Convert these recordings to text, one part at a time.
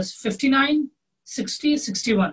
59, 60, 61,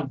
1।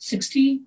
60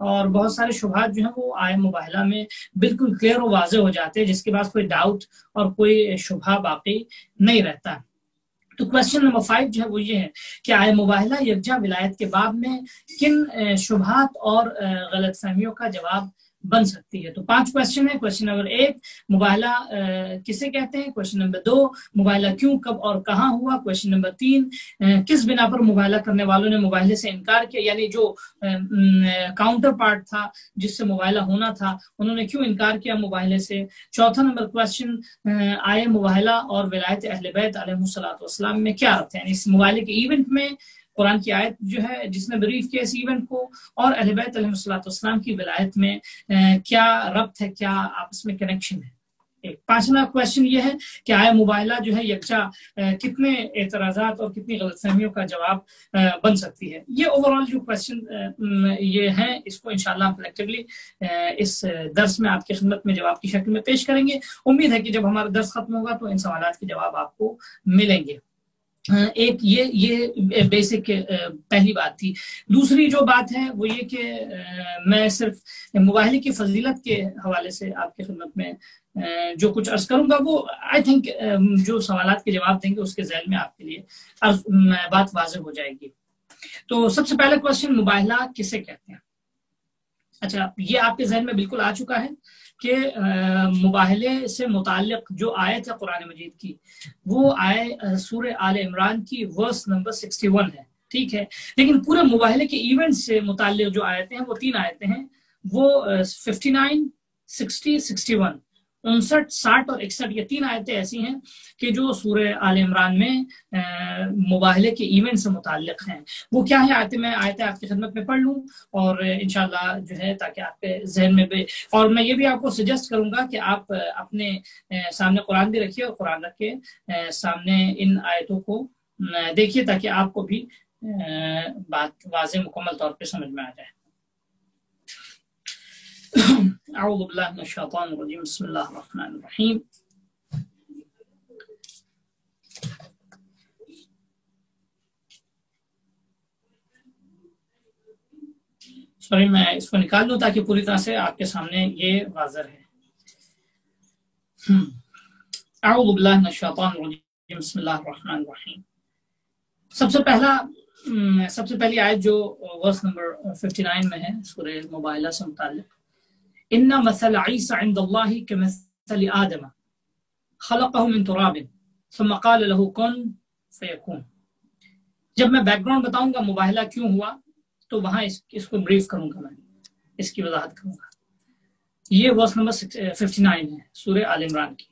اور بہت سارے شبہات جو ہیں وہ آئے مباہلہ میں بالکل کلیئر و واضح ہو جاتے ہیں، جس کے بعد کوئی ڈاؤٹ اور کوئی شبہ باقی نہیں رہتا۔ تو کوشچن نمبر 5 جو ہے وہ یہ ہے کہ آئے مباہلہ یکجا ولایت کے باب میں کن شبہات اور غلط فہمیوں کا جواب بن سکتی ہے؟ تو 5 کوشچن ہے۔ کوشچن نمبر 1 مباہلہ کسے کہتے ہیں؟ کوشچن نمبر 2 مباہلہ کیوں، کب اور کہاں ہوا؟ کوشچن نمبر 3 کس بنا پر مباہلہ کرنے والوں نے مباہلے سے انکار کیا، یعنی جو کاؤنٹر پارٹ تھا جس سے مباہلہ ہونا تھا انہوں نے کیوں انکار کیا مباہلے سے؟ چوتھا نمبر کوشچن آئے مباہلہ اور ولایت اہل بیت علیہ الصلوۃ والسلام میں کیا ربط ہے، یعنی اس مباہلے کے ایونٹ میں قرآن کی آیت جو ہے جس نے بریف کیا اس ایونٹ کو، اور اہل بیت علیہ الصلوۃ والسلام کی ولایت میں کیا ربط ہے، کیا آپس میں کنیکشن ہے۔ ایک 5واں کوشچن یہ ہے کہ آیا مباہلہ جو ہے یکجا کتنے اعتراضات اور کتنی غلط فہمیوں کا جواب بن سکتی ہے۔ یہ اوور آل جو کوشچن یہ ہیں اس کو انشاءاللہ ہم کلیکٹیولی اس درس میں آپ کی خدمت میں جواب کی شکل میں پیش کریں گے۔ امید ہے کہ جب ہمارا درس ختم ہوگا تو ان سوالات کے جواب آپ کو ملیں گے۔ ایک یہ بیسک پہلی بات تھی۔ دوسری جو بات ہے وہ یہ کہ میں صرف مباہلے کی فضیلت کے حوالے سے آپ کی خدمت میں جو کچھ عرض کروں گا وہ آئی تھنک جو سوالات کے جواب دیں گے اس کے ذیل میں آپ کے لیے بات واضح ہو جائے گی۔ تو سب سے پہلا کوشچن مباہلہ کسے کہتے ہیں؟ اچھا، یہ آپ کے ذہن میں بالکل آ چکا ہے کہ مباہلے سے متعلق جو آیت ہے قرآن مجید کی وہ سورہ آل عمران کی ورس نمبر 61 ہے، ٹھیک ہے۔ لیکن پورے مباہلے کے ایونٹ سے متعلق جو آیتیں ہیں وہ 3 آیتیں ہیں، وہ 59 60 61 59 60 اور 61 یہ 3 آیتیں ایسی ہیں کہ جو سورہ آل عمران میں مباہلے کے ایونٹ سے متعلق ہیں۔ وہ کیا ہے آیتیں؟ میں آیتیں آپ کی خدمت میں پڑھ لوں اور انشاءاللہ جو ہے تاکہ آپ کے ذہن میں بھی، اور میں یہ بھی آپ کو سجیسٹ کروں گا کہ آپ اپنے سامنے قرآن بھی رکھیے اور قرآن رکھ کے سامنے ان آیتوں کو دیکھیے تاکہ آپ کو بھی بات واضح مکمل طور پہ سمجھ میں آ جائے۔ اعوذ باللہ من الشیطان الرجیم، بسم اللہ الرحمن الرحیم۔ سوری میں اس کو نکال لوں تاکہ پوری طرح سے آپ کے سامنے یہ واضح ہے۔ اعوذ باللہ من الشیطان الرجیم، بسم اللہ الرحمن الرحیم۔ سب سے پہلی آیت جو ورس نمبر 59 میں ہے سورہ مباہلہ سے متعلق، ان مثل عیسی عند اللہ کمثل آدم خلقہ من تراب ثم قال له کن فیکون۔ جب میں بیک گراؤنڈ بتاؤں گا مباہلہ کیوں ہوا تو وہاں اس کو بریف کروں گا، میں اس کی وضاحت کروں گا۔ یہ ورس نمبر 59 ہے سورہ آل عمران کی۔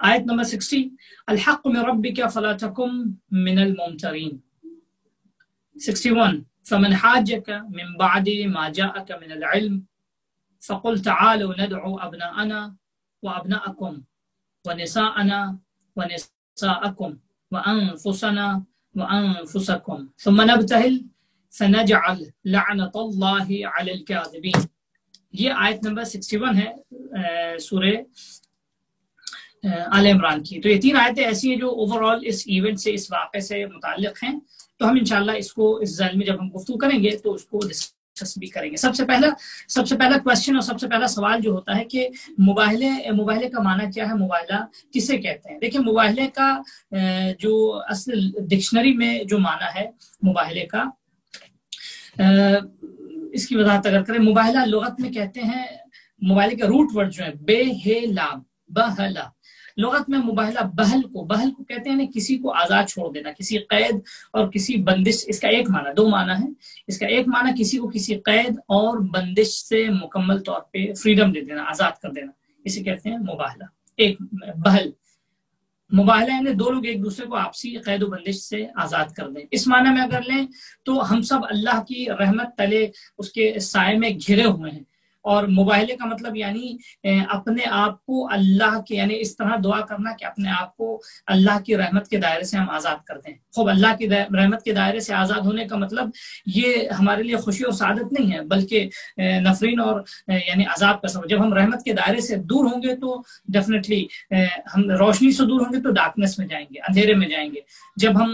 آیت نمبر 60 الحق من ربک فلا تکن من الممترین۔ 61 فمن حاجک من بعد ما جاءک من العلم فقل تعالوا ندعو ابناءنا وابناءکم ونساءنا ونساءکم وانفسنا وانفسکم ثم نبتہل فنجعل لعنت اللہ علی الکاذبین۔ یہ آیت نمبر 61 ہے سورہ آل عمران کی۔ تو یہ 3 آیتیں ایسی ہیں جو اوورآل اس ایونٹ سے، اس واقعے سے متعلق ہیں۔ تو ہم انشاءاللہ اس کو اس ذیل میں جب ہم گفتگو کریں گے تو اس کو ڈسکس بھی کریں گے۔ سب سے پہلا کوشچن اور سب سے پہلا سوال جو ہوتا ہے کہ مباہلے کا معنی کیا ہے، مباہلہ کسے کہتے ہیں؟ دیکھیں مباہلے کا جو اصل ڈکشنری میں جو معنی ہے مباہلے کا، اس کی وضاحت اگر کریں، مباہلہ لغت میں کہتے ہیں، مباہلے کا روٹ ورڈ جو ہے بے ہے لام بہلا، لغت میں مباہلہ بہل کو کہتے ہیں، کسی کو آزاد چھوڑ دینا، کسی قید اور کسی بندش۔ اس کا ایک معنی، 2 معنی ہے اس کا۔ ایک معنی کسی کو کسی قید اور بندش سے مکمل طور پہ فریڈم دے دینا، آزاد کر دینا، اسے کہتے ہیں مباہلہ۔ ایک بہل مباہلہ یعنی 2 لوگ ایک دوسرے کو آپسی قید و بندش سے آزاد کر دیں۔ اس معنی میں اگر لیں تو ہم سب اللہ کی رحمت تلے اس کے سائے میں گھرے ہوئے ہیں اور مباہلے کا مطلب یعنی اپنے آپ کو اللہ کے یعنی اس طرح دعا کرنا کہ اپنے آپ کو اللہ کی رحمت کے دائرے سے ہم آزاد کر دیں. خوب اللہ کی رحمت کے دائرے سے آزاد ہونے کا مطلب یہ ہمارے لیے خوشی اور سعادت نہیں ہے بلکہ نفرین اور یعنی عذاب کا سبب. جب ہم رحمت کے دائرے سے دور ہوں گے تو ڈیفینیٹلی ہم روشنی سے دور ہوں گے تو ڈارکنیس میں جائیں گے, اندھیرے میں جائیں گے. جب ہم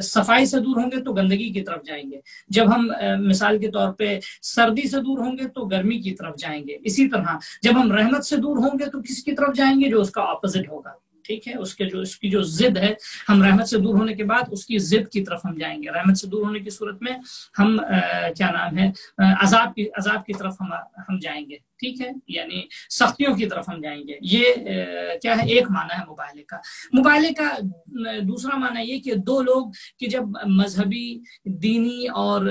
صفائی سے دور ہوں گے تو گندگی کی طرف جائیں گے. جب ہم مثال کے طور پہ سردی سے دور ہوں گے تو گرمی کی طرف جائیں گے. اسی طرح جب ہم رحمت سے دور ہوں گے تو کس کی طرف جائیں گے؟ جو اس کا اپوزٹ ہوگا. ٹھیک ہے, اس کی جو ضد ہے, ہم رحمت سے دور ہونے کے بعد اس کی ضد کی طرف ہم جائیں گے. رحمت سے دور ہونے کی صورت میں ہم کیا نام ہے عذاب کی طرف ہم جائیں گے. ٹھیک ہے, یعنی سختیوں کی طرف ہم جائیں گے. یہ کیا ہے؟ ایک معنی ہے مباہلے کا. مباہلے کا دوسرا معنی یہ کہ دو لوگ کہ جب مذہبی, دینی اور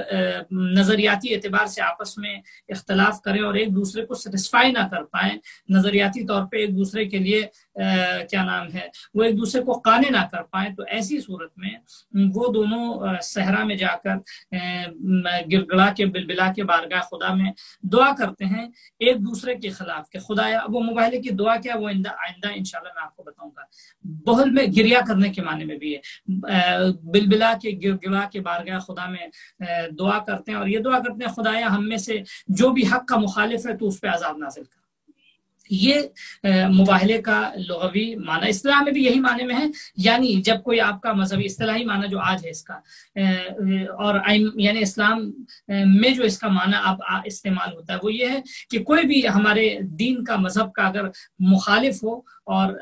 نظریاتی اعتبار سے آپس میں اختلاف کریں اور ایک دوسرے کو سیٹسفائی نہ کر پائیں, نظریاتی طور پہ ایک دوسرے کے لیے کیا نام ہے وہ ایک دوسرے کو قانع نہ کر پائیں, تو ایسی صورت میں وہ دونوں صحرا میں جا کر گڑ گڑا کے بلبلا کے بارگاہ خدا میں دعا کرتے ہیں ایک دوسرے کے خلاف کہ خدایا. وہ مباہلے کی دعا کیا وہ آئندہ انشاءاللہ میں آپ کو بتاؤں گا. بہل میں گریا کرنے کے معنی میں بھی ہے. بلبلا کے گڑ گڑا کے بارگاہ خدا میں دعا کرتے ہیں اور یہ دعا کرتے ہیں خدایا ہم میں سے جو بھی حق کا مخالف ہے تو اس پہ عذاب نازل کر. یہ مباہلے کا لغوی معنی اسلام میں بھی یہی معنی میں ہے. یعنی جب کوئی آپ کا مذہبی اصطلاحی معنی جو آج ہے اس کا اور یعنی اسلام میں جو اس کا معنی آپ استعمال ہوتا ہے وہ یہ ہے کہ کوئی بھی ہمارے دین کا مذہب کا اگر مخالف ہو اور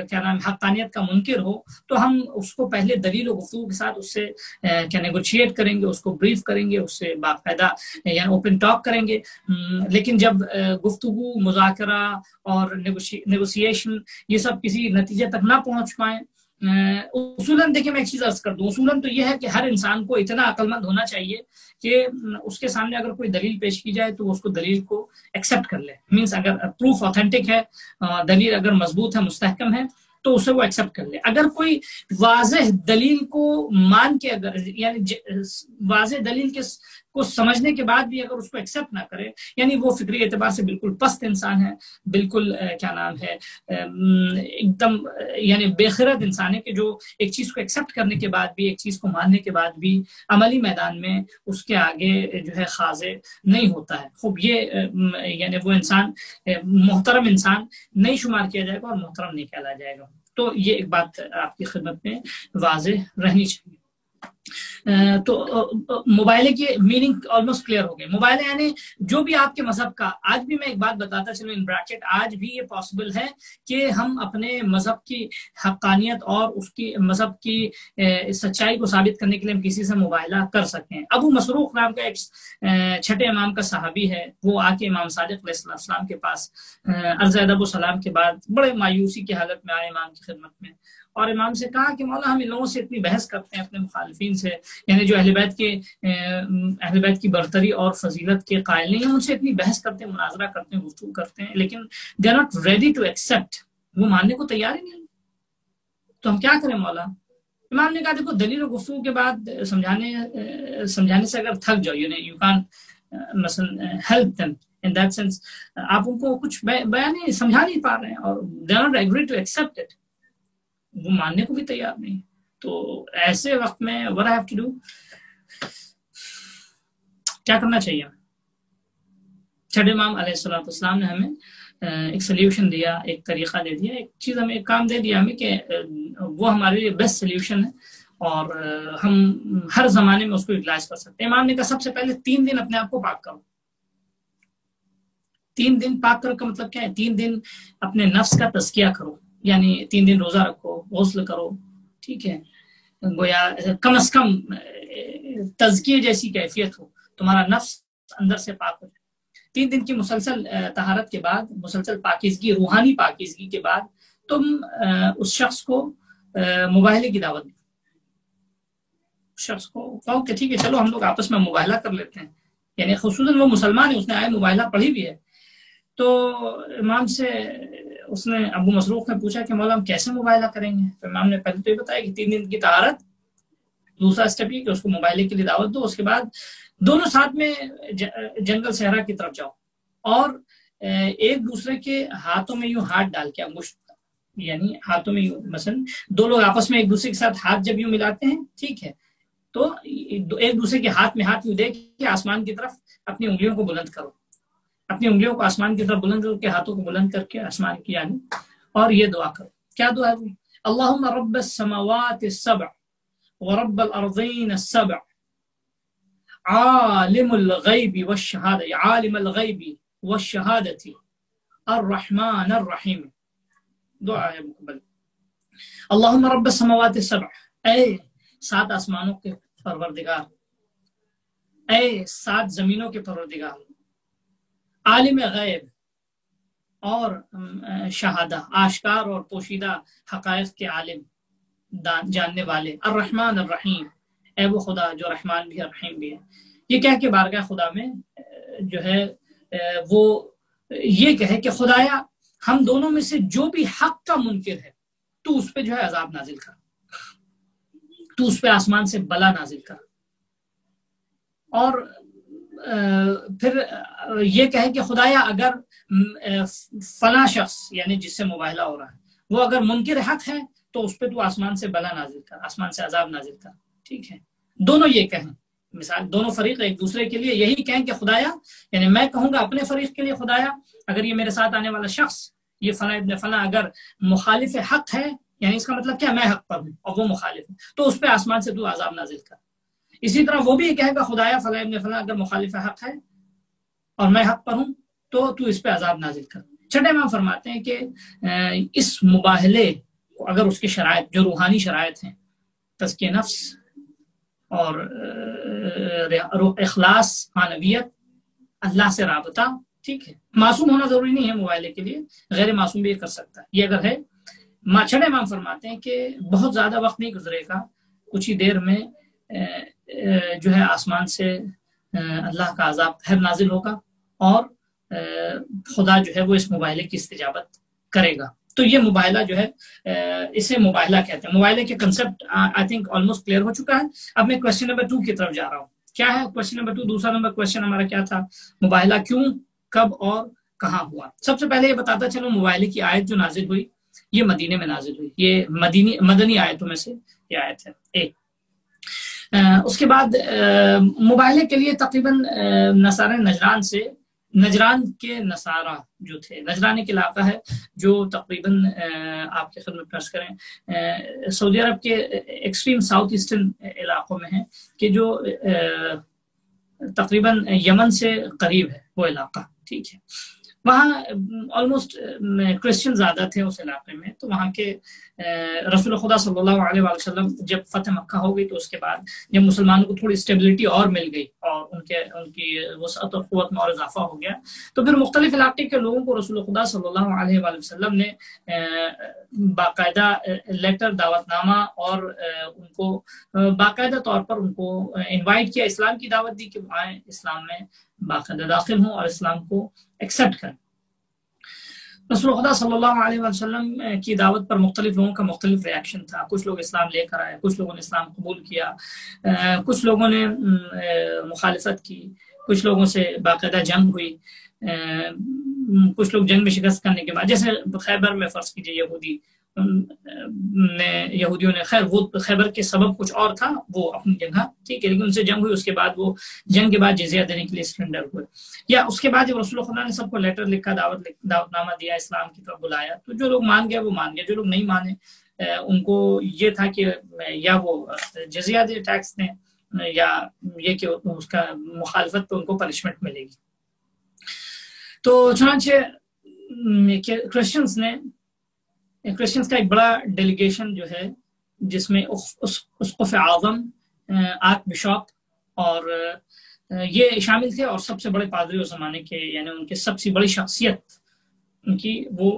کیا نام حقانیت کا منکر ہو تو ہم اس کو پہلے دلیل و گفتگو کے ساتھ اس سے کیا نیگوشیٹ کریں گے, اس کو بریف کریں گے, اس سے باقاعدہ یعنی اوپن ٹاک کریں گے. لیکن جب گفتگو, مذاکرہ اور نیگوسیشن یہ سب کسی نتیجے تک نہ پہنچ پائیں, اصولاً دیکھیں میں ایک چیز عرض کر دوں, اصولاً تو یہ ہے کہ ہر انسان کو اتنا عقل مند ہونا چاہیے کہ اس کے سامنے اگر کوئی دلیل پیش کی جائے تو اس کو دلیل کو ایکسیپٹ کر لے. مینس اگر پروف اوتھینٹک ہے, دلیل اگر مضبوط ہے, مستحکم ہے تو اسے وہ ایکسیپٹ کر لے. اگر کوئی واضح دلیل کو مان کے اگر یعنی واضح دلیل کو سمجھنے کے بعد بھی اگر اس کو ایکسیپٹ نہ کرے یعنی وہ فکری اعتبار سے بالکل پست انسان ہے, بالکل کیا نام ہے ایک دم یعنی بے خرد انسان ہے کہ جو ایک چیز کو ایکسیپٹ کرنے کے بعد بھی, ایک چیز کو ماننے کے بعد بھی عملی میدان میں اس کے آگے جو ہے خاضع نہیں ہوتا ہے. خوب یہ یعنی وہ انسان محترم انسان نہیں شمار کیا جائے گا اور محترم نہیں کہلایا جائے گا. تو یہ ایک بات آپ کی خدمت میں واضح رہنی چاہیے. تو مباہلے کی میننگ آلموسٹ کلیئر ہو گئی. مباہلے یعنی جو بھی آپ کے مذہب کا, آج بھی میں ایک بات بتاتا چلوں ان بریکٹ, آج بھی یہ پاسبل ہے کہ ہم اپنے مذہب کی حقانیت اور اس کی مذہب کی سچائی کو ثابت کرنے کے لیے ہم کسی سے مباہلہ کر سکتے ہیں. ابو مسروق نام کا ایک چھٹے امام کا صحابی ہے, وہ آ کے امام صادق علیہ السلام کے پاس عرض ادب و سلام کے بعد بڑے مایوسی کی حالت میں آئے امام کی خدمت میں اور امام سے کہا کہ مولا ہم ان لوگوں سے اتنی بحث کرتے ہیں اپنے مخالفین سے, یعنی جو اہل بیت کی برتری اور فضیلت کے قائل نہیں ہیں ان سے اتنی بحث کرتے ہیں, مناظرہ کرتے ہیں, گفتگو کرتے ہیں, لیکن they are not ready to accept, وہ ماننے کو تیار ہی نہیں, تو ہم کیا کریں مولا؟ امام نے کہا دیکھو دلیل و گفتگو کے بعد سمجھانے سے اگر تھک جاؤ یو کان مثلا help them in that sense, آپ ان کو کچھ بیان نہیں سمجھا نہیں پا رہے ہیں اور they are not agree to accept it, وہ ماننے کو بھی تیار نہیں. تو ایسے وقت میں what I have to do, کیا کرنا چاہیے؟ چھٹے امام علیہ السلام نے ہمیں ایک سلیوشن دیا, ایک طریقہ دے دیا, ایک چیز ہمیں ایک کام دے دیا ہمیں کہ وہ ہمارے لیے بیسٹ سلیوشن ہے اور ہم ہر زمانے میں اس کو یوٹیلائز کر سکتے ہیں. امام نے کہا سب سے پہلے 3 دن اپنے آپ کو پاک کرو. 3 دن پاک کرو کا مطلب کیا ہے؟ 3 دن اپنے نفس کا تزکیہ کرو, یعنی 3 دن روزہ رکھو, غسل کرو, ٹھیک ہے, گویا کم از کم تزکیے جیسی کیفیت ہو, تمہارا نفس اندر سے پاک ہو جائے. 3 دن کی مسلسل طہارت کے بعد, مسلسل پاکیزگی, روحانی پاکیزگی کے بعد تم اس شخص کو مباہلے کی دعوت دو. شخص کو کہو کہ ٹھیک ہے چلو ہم لوگ آپس میں مباہلہ کر لیتے ہیں, یعنی خصوصاً وہ مسلمان ہے, اس نے آئے مباہلہ پڑھی بھی ہے. تو امام سے اس نے ابو مسروق نے پوچھا کہ مولا ہم کیسے مباہلہ کریں گے؟ تو امام نے پہلے تو یہ بتایا کہ 3 دن کی طہارت, دوسرا اسٹیپ یہ کہ اس کو مباہلے کے لیے دعوت دو, اس کے بعد دونوں ساتھ میں جنگل صحرا کی طرف جاؤ اور ایک دوسرے کے ہاتھوں میں یوں ہاتھ ڈال کے انگشت، یعنی ہاتھوں میں یوں، مثلا دو لوگ آپس میں ایک دوسرے کے ساتھ ہاتھ جب یوں ملاتے ہیں، ٹھیک ہے، تو ایک دوسرے کے ہاتھ میں ہاتھ یوں دے کے آسمان کی طرف اپنی انگلیوں کو بلند کرو، اپنی انگلیوں کو آسمان کی طرف بلند کر کے ہاتھوں کو بلند کر کے آسمان کی جانب، اور یہ دعا کرو. کیا دعا ہے؟ اللہم رب السماوات السبع ورب الارضین السبع عالم الغیب والشہادہ، عالم الغیب والشہادہ الرحمن الرحیم. دعا ہے مقبل. اللہم رب السماوات السبع، اے 7 آسمانوں کے پروردگار، اے 7 زمینوں کے پروردگار، عالم غیب اور شہادہ، آشکار اور پوشیدہ حقائق کے عالم، جاننے والے، الرحمن الرحیم، اے وہ خدا جو رحمان بھی ہے رحیم بھی ہے. یہ کہہ کے بارگاہ خدا میں جو ہے وہ یہ کہے کہ خدایا ہم دونوں میں سے جو بھی حق کا منکر ہے تو اس پہ جو ہے عذاب نازل کر، تو اس پہ آسمان سے بلا نازل کر. اور پھر یہ کہے کہ خدایا اگر فلاں شخص، یعنی جس سے مباہلہ ہو رہا ہے، وہ اگر منکر حق ہے تو اس پہ تو آسمان سے بلا نازل کر، آسمان سے عذاب نازل کر. ٹھیک ہے، دونوں یہ کہیں، مثال دونوں فریق ایک دوسرے کے لیے یہی کہیں کہ خدایا، یعنی میں کہوں گا اپنے فریق کے لیے خدایا اگر یہ میرے ساتھ آنے والا شخص یہ فلاں ابن فلاں اگر مخالف حق ہے، یعنی اس کا مطلب کیا، میں حق پر ہوں اور وہ مخالف ہے، تو اس پہ آسمان سے تو عذاب نازل کر. اسی طرح وہ بھی یہ کہے گا خدایا فلاں ابن فلاں اگر مخالف حق ہے اور میں حق پر ہوں تو اس پہ عذاب نازل کر. چھٹے امام فرماتے ہیں کہ اس مباہلے کو اگر اس کی شرائط جو روحانی شرائط ہیں، تزکیہ نفس اور اخلاص، معنویت، اللہ سے رابطہ، ٹھیک ہے، معصوم ہونا ضروری نہیں ہے مباہلے کے لیے، غیر معصوم بھی یہ کر سکتا ہے. یہ اگر ہے، چھٹے امام فرماتے ہیں کہ بہت زیادہ وقت نہیں گزرے گا، کچھ ہی دیر میں جو ہے آسمان سے اللہ کا عذاب پھر نازل ہوگا اور خدا جو ہے وہ اس مباہلے کی استجابت کرے گا. تو یہ مباہلہ جو ہے اسے مباہلہ کہتے ہیں. مباہلے کے concept I think almost clear ہو چکا ہے. اب میں کویسچن نمبر 2 کی طرف جا رہا ہوں. کیا ہے کویسچن نمبر 2؟ دوسرا نمبر کویسچن ہمارا کیا تھا؟ مباہلہ کیوں، کب اور کہاں ہوا. سب سے پہلے یہ بتاتا چلو مباہلے کی آیت جو نازل ہوئی یہ مدینے میں نازل ہوئی، یہ مدنی آیتوں میں سے یہ آیت ہے ایک. اس کے بعد مباہلے کے لیے تقریباً نصارہ نجران کے نصارہ جو تھے، نجران ایک علاقہ ہے جو تقریباً آپ کے خدمت پیش کریں سعودی عرب کے ایکسٹریم ساؤتھ ایسٹرن علاقوں میں ہے، کہ جو تقریباً یمن سے قریب ہے وہ علاقہ. ٹھیک ہے، وہاں آلموسٹ کرسچن زیادہ تھے اس علاقے میں. تو وہاں کے رسول خدا صلی اللہ علیہ وسلم جب فتح مکہ ہو گئی تو اس کے بعد جب مسلمانوں کو تھوڑی اسٹیبلٹی اور مل گئی اور ان کی وسعت اور قوت میں اور اضافہ ہو گیا، تو پھر مختلف علاقے کے لوگوں کو رسول خدا صلی اللہ علیہ وسلم نے باقاعدہ لیٹر، دعوت نامہ اور ان کو باقاعدہ طور پر ان کو انوائٹ کیا، اسلام کی دعوت دی کہ وہ آئیں، اسلام میں باقاعدہ داخل ہوں اور اسلام کو ایکسیپٹ کریں. رسول خدا صلی اللہ علیہ وسلم کی دعوت پر مختلف لوگوں کا مختلف ریاکشن تھا. کچھ لوگ اسلام لے کر آئے، کچھ لوگوں نے اسلام قبول کیا، کچھ لوگوں نے مخالفت کی، کچھ لوگوں سے باقاعدہ جنگ ہوئی، کچھ لوگ جنگ میں شکست کرنے کے بعد، جیسے خیبر میں فرض کیجیے یہودیوں نے خیر وہ خیبر کے سبب کچھ اور تھا، وہ اپنی جگہ ٹھیک ہے، لیکن ان سے جنگ ہوئی. اس کے بعد وہ جنگ کے بعد جزیہ دینے کے لیے سرنڈر ہوئے. یا اس کے بعد جب رسول خدا نے سب کو لیٹر لکھا، دعوت نامہ دیا، اسلام کی طرف بلایا، تو جو لوگ مان گئے وہ مان گئے، جو لوگ نہیں مانے ان کو یہ تھا کہ یا وہ جزیہ دے، ٹیکس دیں، یا یہ کہ اس کا مخالفت پہ ان کو پنشمنٹ ملے گی. تو چنانچہ کرسچنز کا ایک بڑا ڈیلیگیشن جو ہے، جس میں اسقف اعظم، آرک بشاپ اور یہ شامل تھے، اور سب سے بڑے پادری اس زمانے کے، یعنی ان کے سب سے بڑی شخصیت ان کی وہ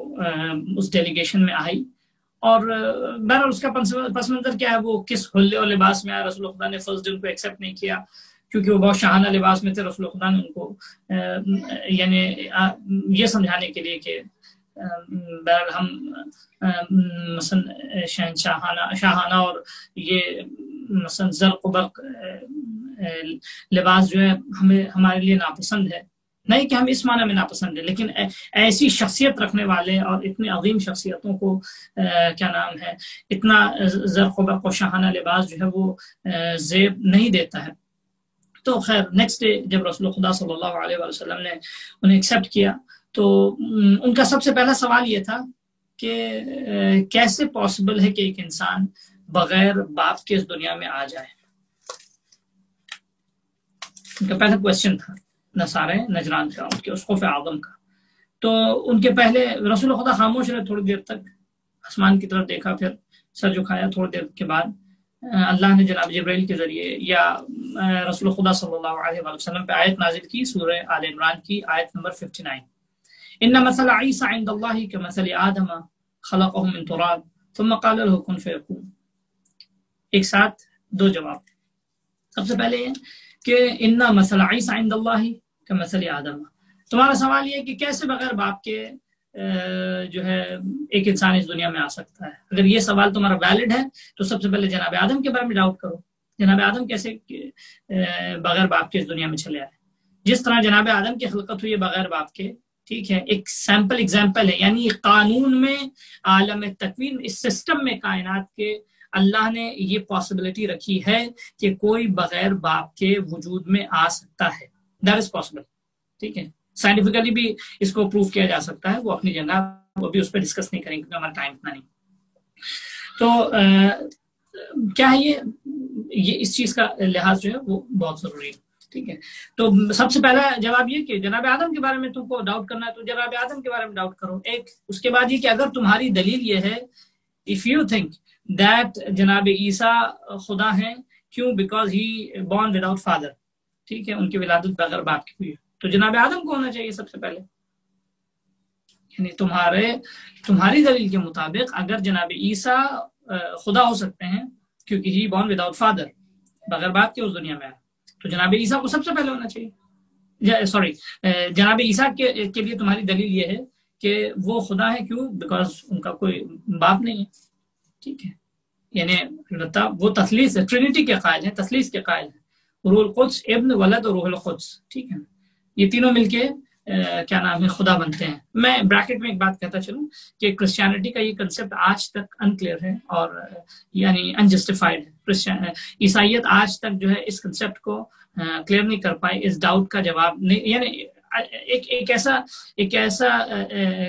اس ڈیلیگیشن میں آئی. اور بہرحال اس کا پس منظر کیا ہے، وہ کس حلے اور لباس میں آیا. رسول خدا نے فرسٹ ڈے ان کو ایکسیپٹ نہیں کیا کیونکہ وہ بہت شاہانہ لباس میں تھے. رسول خدا نے ان کو یعنی یہ سمجھانے کے لیے کہ بہرحال ہم مثلا شاہانہ اور یہ مثلا زرق و برق لباس جو ہے ہمارے لیے ناپسند ہے، نہیں کہ ہم اس معنی میں ناپسند ہے، لیکن ایسی شخصیت رکھنے والے اور اتنی عظیم شخصیتوں کو کیا نام ہے اتنا زرق و برق و شاہانہ لباس جو ہے وہ زیب نہیں دیتا ہے۔ تو خیر نیکسٹ ڈے جب رسول خدا صلی اللہ علیہ وسلم نے انہیں ایکسیپٹ کیا تو ان کا سب سے پہلا سوال یہ تھا کہ کیسے پاسبل ہے کہ ایک انسان بغیر باپ کے اس دنیا میں آ جائے۔ ان کا پہلا کویسچن تھا نصارے نجران کا، ان کے اسقف اعظم کا۔ تو ان کے پہلے رسول خدا خاموش رہے تھوڑی دیر تک، آسمان کی طرف دیکھا، پھر سر جھکایا۔ تھوڑی دیر کے بعد اللہ نے جناب جبرائیل کے ذریعے یا رسول خدا صلی اللہ علیہ وسلم پہ آیت نازل کی، سورہ آل عمران کی آیت نمبر 59، ان مثل عیسی عند اللہ کمثل آدم خلقہ من تراب ثم قال له کن فیکون۔ ایک ساتھ دو جواب۔ سب سے پہلے یہ کہ ان مثل عیسی عند اللہ کمثل آدم، تمہارا سوال یہ کہ کیسے بغیر باپ کے جو ہے ایک انسان اس دنیا میں آ سکتا ہے۔ اگر یہ سوال تمہارا ویلڈ ہے تو سب سے پہلے جناب آدم کے بارے میں ڈاؤٹ کرو، جناب آدم کیسے بغیر باپ کے اس دنیا میں چلے آئے۔ جس طرح جناب آدم کی خلقت ہوئی ہے بغیر باپ کے، ٹھیک ہے، ایک سیمپل ایگزامپل ہے، یعنی قانون میں عالم تکوین اس سسٹم میں کائنات کے اللہ نے یہ پاسبلٹی رکھی ہے کہ کوئی بغیر باپ کے وجود میں آ سکتا ہے، دیٹ از پاسبل، ٹھیک ہے۔ سائنٹیفکلی بھی اس کو پروف کیا جا سکتا ہے، وہ اپنی جگہ، وہ بھی اس پہ ڈسکس نہیں کریں گے کیونکہ ہمارا ٹائم اتنا نہیں۔ تو کیا ہے یہ اس چیز کا لحاظ جو ہے وہ بہت ضروری ہے، ٹھیک ہے۔ تو سب سے پہلا جواب یہ کہ جناب آدم کے بارے میں تم کو ڈاؤٹ کرنا ہے تو جناب آدم کے بارے میں ڈاؤٹ کرو ایک۔ اس کے بعد یہ کہ اگر تمہاری دلیل یہ ہے if you think that جناب عیسیٰ خدا ہیں، کیوں؟ Because he born without father، ٹھیک ہے، ان کی ولادت بغیر باپ کی ہوئی ہے، تو جناب آدم کو ہونا چاہیے سب سے پہلے۔ یعنی تمہاری دلیل کے مطابق اگر جناب عیسیٰ خدا ہو سکتے ہیں کیونکہ ہی born without father، بغیر باپ کے اس دنیا میں آیا، تو جناب عیسیٰ کو سب سے پہلے ہونا چاہیے۔ سوری، جناب عیسیٰ کے لیے تمہاری دلیل یہ ہے کہ وہ خدا ہے، کیوں؟ بیکاز ان کا کوئی باپ نہیں ہے، ٹھیک ہے۔ یعنی وہ تثلیث ہے، ٹرینٹی کے قائل ہیں، تثلیث کے قائل ہیں، روح القدس، ابن، ولد اور روح القدس، ٹھیک ہے۔ یہ تینوں مل کے کیا نام ہے خدا بنتے ہیں۔ میں بریکٹ میں ایک بات کہتا چلوں کہ کرسچینٹی کا یہ کنسپٹ آج تک انکلیئر ہے اور یعنی انجسٹیفائڈ ہے۔ عیسائیت آج تک جو ہے اس کنسپٹ کو کلیئر نہیں کر پائے، اس ڈاؤٹ کا جواب نہیں، یعنی ایک ایسا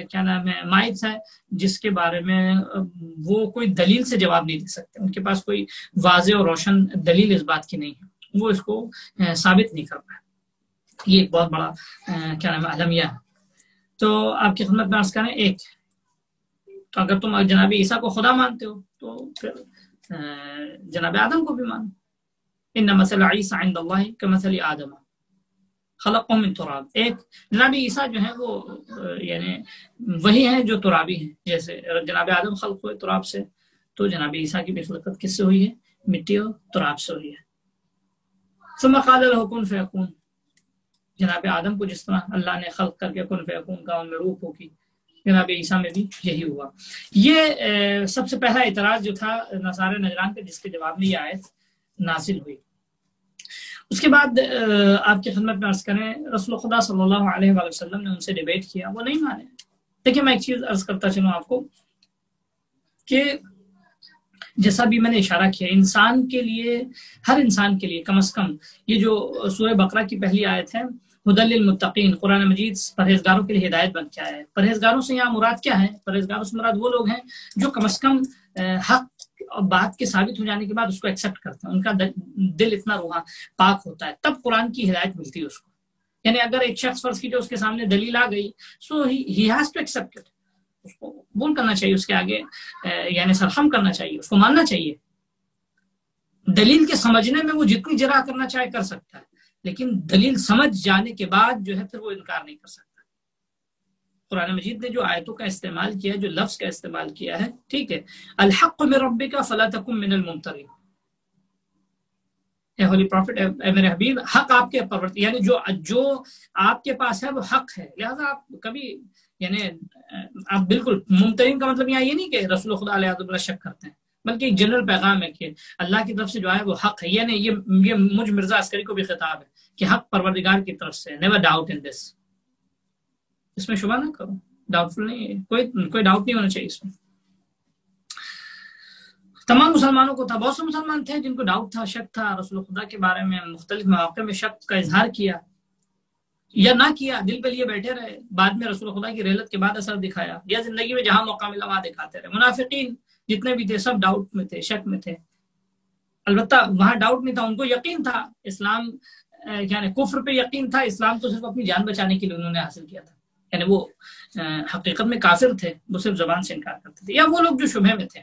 کیا نام ہے مائتھ ہے جس کے بارے میں وہ کوئی دلیل سے جواب نہیں دے سکتے، ان کے پاس کوئی واضح اور روشن دلیل اس بات کی نہیں ہے، وہ اس کو ثابت نہیں کر پائے۔ یہ ایک بہت بڑا کیا نام ہے المیہ ہے۔ تو آپ کی خدمت میں عرض کریں، ایک تو اگر تم جناب عیسیٰ کو خدا مانتے ہو تو پھر جناب آدم کو بھی مانو۔ ان مثل عیسی عند اللہ کمثل آدم خلقہ من تراب۔ ایک جناب عیسیٰ جو ہیں وہ یعنی وہی ہیں جو ترابی ہیں، جیسے جناب آدم خلق ہوئے تراب سے، تو جناب عیسیٰ کی بھی خلقت کس سے ہوئی ہے؟ مٹی اور تراب سے ہوئی ہے۔ ثم قال له کن فیکون، جناب آدم کو جس طرح اللہ نے خلق کر کے کن فیکون کا ان میں روح ہو کی، جناب عیسیٰ میں بھی یہی ہوا۔ یہ سب سے پہلا اعتراض جو تھا نصارے نجران کا، جس کے جواب میں یہ آیت نازل ہوئی۔ اس کے بعد آپ کی خدمت میں عرض کریں، رسول خدا صلی اللہ علیہ وآلہ وسلم نے ان سے ڈیبیٹ کیا، وہ نہیں مانے۔ دیکھیں میں ایک چیز عرض کرتا چلوں آپ کو کہ جیسا بھی میں نے اشارہ کیا، انسان کے لیے، ہر انسان کے لیے کم از کم یہ جو سورہ بقرہ کی پہلی آیت ہے، ہدی للمتقین، قرآن مجید پرہیزگاروں کے لیے ہدایت بن کے آیا ہے۔ پرہیزگاروں سے یہاں مراد کیا ہے؟ پرہیزگاروں سے مراد وہ لوگ ہیں جو کم از کم حق اور بات کے ثابت ہو جانے کے بعد اس کو ایکسیپٹ کرتے ہیں، ان کا دل اتنا روحاں پاک ہوتا ہے، تب قرآن کی ہدایت ملتی ہے اس کو۔ یعنی اگر ایک شخص فرض کیجیے اس کے سامنے دلیل آ گئی، so he has to accept it, اس کو قبول کرنا چاہیے، اس کے آگے یعنی سرخم کرنا چاہیے، اس کو ماننا چاہیے۔ دلیل کے سمجھنے میں وہ جتنی جرأت کرنا چاہے کر سکتا ہے، لیکن دلیل سمجھ جانے کے بعد جو ہے پھر وہ انکار نہیں کر سکتا۔ قرآن مجید نے جو آیتوں کا استعمال کیا ہے، جو لفظ کا استعمال کیا ہے، ٹھیک ہے، الحق من ربک فلا تکن من الممترین، اے ہولی پروفٹ، اے میرے حبیب، حق آپ کے پروردگار، یعنی جو آپ کے پاس ہے وہ حق ہے، لہذا آپ کبھی یعنی آپ بالکل ممترین کا مطلب یہاں یہ نہیں کہ رسول خدا علیہ وسلم شک کرتے ہیں، بلکہ ایک جنرل پیغام ہے کہ اللہ کی طرف سے جو ہے وہ حق ہے. یعنی یہ مجھ مرزا عسکری کو بھی خطاب ہے کہ حق پروردگار کی طرف سے. نیور ڈاؤٹ ان دس. اس میں شبہ نہ کرو. ڈاؤٹ فل نہیں ہے. کوئی ڈاؤٹ نہیں ہونا چاہیے اس میں. تمام مسلمانوں کو تھا. بہت سے مسلمان تھے جن کو ڈاؤٹ تھا, شک تھا رسول خدا کے بارے میں. مختلف مواقع میں شک کا اظہار کیا یا نہ کیا, دل پہ لیے بیٹھے رہے. بعد میں رسول خدا کی رحلت کے بعد اثر دکھایا, یا زندگی میں جہاں موقع ملا وہاں دکھاتے رہے. منافقین جتنے بھی تھے سب ڈاؤٹ میں تھے, شک میں تھے. البتہ وہاں ڈاؤٹ نہیں تھا, ان کو یقین تھا. اسلام یعنی کفر پہ یقین تھا. اسلام تو صرف اپنی جان بچانے کے لیے انہوں نے حاصل کیا تھا. یعنی وہ حقیقت میں کافر تھے, وہ صرف زبان سے انکار کرتے تھے, یا وہ لوگ جو شبہ میں تھے.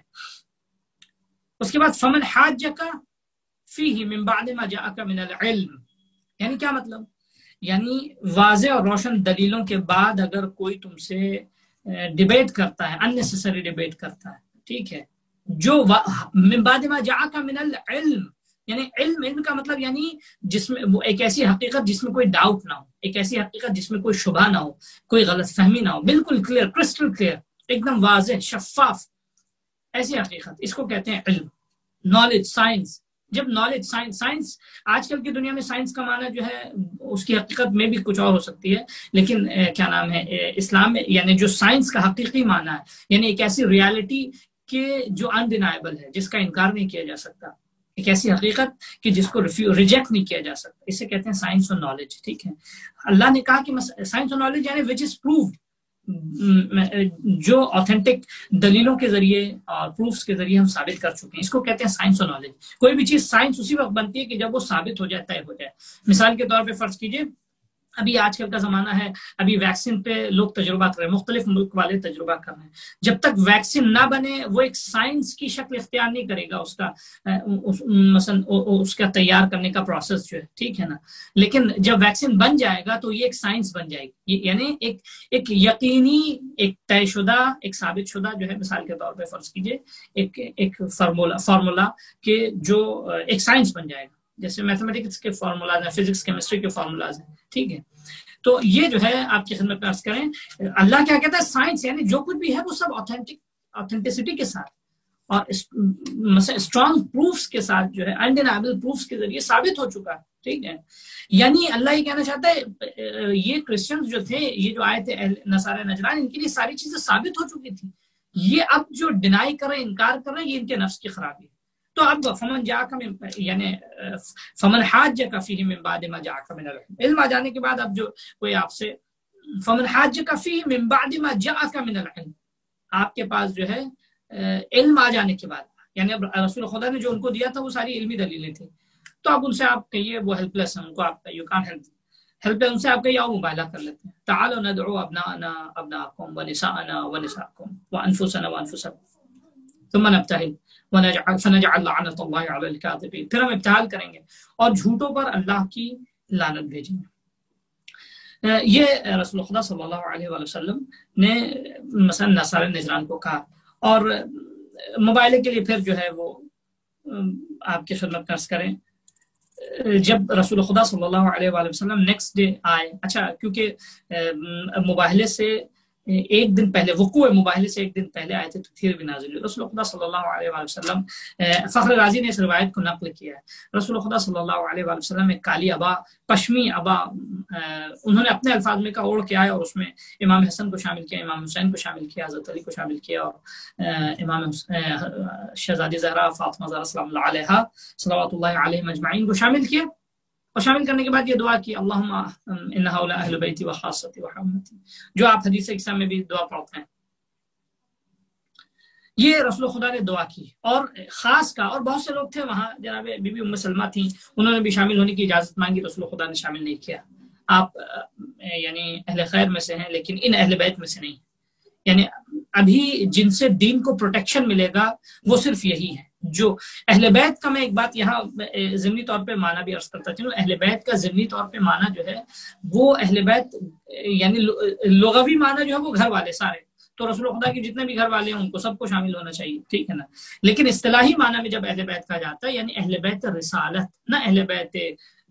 اس کے بعد فمن حاجک فیہ من بعد ما جاءک من العلم. یعنی کیا مطلب؟ یعنی واضح اور روشن دلیلوں کے بعد اگر کوئی تم سے ڈیبیٹ کرتا ہے, اننیسیسری ڈیبیٹ کرتا ہے, ٹھیک ہے, جو من بعد ما جاءک من العلم, یعنی علم کا مطلب یعنی جس میں وہ ایک ایسی حقیقت جس میں کوئی ڈاؤٹ نہ ہو, ایک ایسی حقیقت جس میں کوئی شبہ نہ ہو, کوئی غلط فہمی نہ ہو, بالکل کلیئر, کرسٹل کلیئر, ایک دم واضح, شفاف, ایسی حقیقت, اس کو کہتے ہیں علم. Knowledge, science. جب نالج, سائنس آج کل کی دنیا میں سائنس کا معنی جو ہے اس کی حقیقت میں بھی کچھ اور ہو سکتی ہے, لیکن کیا نام ہے اسلام میں یعنی جو سائنس کا حقیقی معنی ہے, یعنی ایک ایسی ریالٹی کہ جو انڈینائبل ہے, جس کا انکار نہیں کیا جا سکتا, ایک ایسی حقیقت کہ جس کو ریجیکٹ نہیں کیا جا سکتا, اسے کہتے ہیں سائنس اور نالج. ٹھیک ہے, اللہ نے کہا کہ سائنس اور نالج یعنی وچ از پروفڈ, جو آتھینٹک دلیلوں کے ذریعے اور پروفس کے ذریعے ہم ثابت کر چکے ہیں, اس کو کہتے ہیں سائنس اور نالج. کوئی بھی چیز سائنس اسی وقت بنتی ہے کہ جب وہ ثابت ہو جائے, طے ہو جائے. مثال کے طور پہ فرض کیجئے ابھی آج کل کا زمانہ ہے, ابھی ویکسین پہ لوگ تجربہ کر رہے ہیں, مختلف ملک والے تجربہ کر رہے ہیں. جب تک ویکسین نہ بنے وہ ایک سائنس کی شکل اختیار نہیں کرے گا, اس کا مثلا اس کا تیار کرنے کا پروسیس جو ہے, ٹھیک ہے نا. لیکن جب ویکسین بن جائے گا تو یہ ایک سائنس بن جائے گی, یعنی ایک یقینی, ایک طے شدہ, ایک ثابت شدہ جو ہے. مثال کے طور پہ فرض کیجئے ایک فارمولا کہ جو ایک سائنس بن جائے گا, جیسے میتھمیٹکس کے فارمولاز ہیں, فزکس کیمسٹری کے فارمولاز ہیں, ٹھیک ہے. تو یہ جو ہے آپ کی خدمت میں عرض کریں, اللہ کیا کہتا ہے سائنس یعنی جو کچھ بھی ہے وہ سب آتھینٹسٹی کے ساتھ اور اسٹرانگ پروفس کے ساتھ جو ہے, انڈینائبل پروفس کے ذریعے ثابت ہو چکا ہے, ٹھیک ہے. یعنی اللہ یہ کہنا چاہتا ہے یہ کرسچنز جو تھے, یہ جو آئے تھے نصارہ نجران, ان کے لیے ساری چیزیں ثابت ہو چکی تھی. یہ اب جو ڈینائی کر رہے ہیں, انکار کر رہے ہیں, یہ ان کے نفس کی خرابی ہے. تو اب فمن جاءک یعنی فمن حاجک فیہ من بعد ما جاءک من العلم, علم آ جانے کے بعد اب جو کوئی آپ سے فمن حاجک فیہ من بعد ما جاءک من العلم, آپ کے پاس جو ہے علم آ جانے کے بعد, یعنی اب رسول خدا نے جو ان کو دیا تھا وہ ساری علمی دلیلیں تھیں, تو اب ان سے آپ کہیے وہ ہیلپ لیس ہیں, ان کو آپ یو کانٹ ہیلپ, ان سے آپ کہیے آؤ مباہلہ کر لیتے ہیں. تعالوا ندعو ابناءنا ابناءکم ونساءنا ونساءکم وانفسنا وانفسکم ثم نبتہل فنجعل لعنت اللہ علی الکاذبین. پھر ہم ابتحال کریں گے اور جھوٹوں پر اللہ کی لعنت بھیجیں گے. یہ رسول خدا صلی اللہ علیہ وآلہ وسلم نے مثلا نصارہ نجران کو کہا. اور مباہلے کے لیے پھر جو ہے وہ آپ کی خدمت عرض کریں, جب رسول خدا صلی اللہ علیہ وآلہ وسلم نیکسٹ ڈے آئے, اچھا کیونکہ مباہلے سے ایک دن پہلے, وقوع مباہلے سے ایک دن پہلے آئے تھے, تفسیر بھی نازل ہوئی. رسول خدا صلی اللہ علیہ وآلہ وسلم, فخر رازی نے اس روایت کو نقل کیا ہے, رسول خدا صلی اللہ علیہ وآلہ وسلم ایک کالی ابا, پشمی ابا, انہوں نے اپنے الفاظ میں کہا اوڑھ کے آئے, اور اس میں امام حسن کو شامل کیا, امام حسین کو شامل کیا, حضرت علی کو شامل کیا, اور امام شہزادی زہرا فاطمہ زہرا سلام اللہ علیہا صلوات اللہ علیہم اجمعین کو شامل کیا. اور شامل کرنے کے بعد یہ دعا کی, اللہم ان ہؤلاء اہل بیتی وخاصتی وحرمتی, جو آپ حدیث اقصا میں بھی دعا پڑھتے ہیں. یہ رسول خدا نے دعا کی, اور خاص کا, اور بہت سے لوگ تھے وہاں, جناب بی بی ام سلمہ تھیں, انہوں نے بھی شامل ہونے کی اجازت مانگی, رسول خدا نے شامل نہیں کیا. آپ یعنی اہل خیر میں سے ہیں لیکن ان اہل بیت میں سے نہیں. یعنی ابھی جن سے دین کو پروٹیکشن ملے گا وہ صرف یہی ہے. جو اہل بیت کا, میں ایک بات یہاں ضمنی طور پہ معنی بھی عرض کرتا چلوں, اہل بیت کا ضمنی طور پہ معنی جو ہے وہ اہل بیت یعنی لغوی معنی جو ہے وہ گھر والے سارے, تو رسول خدا کے جتنے بھی گھر والے ہیں ان کو سب کو شامل ہونا چاہیے, ٹھیک ہے نا. لیکن اصطلاحی معنی میں جب اہل بیت کہا جاتا ہے یعنی اہل بیت رسالت, نہ اہل بیت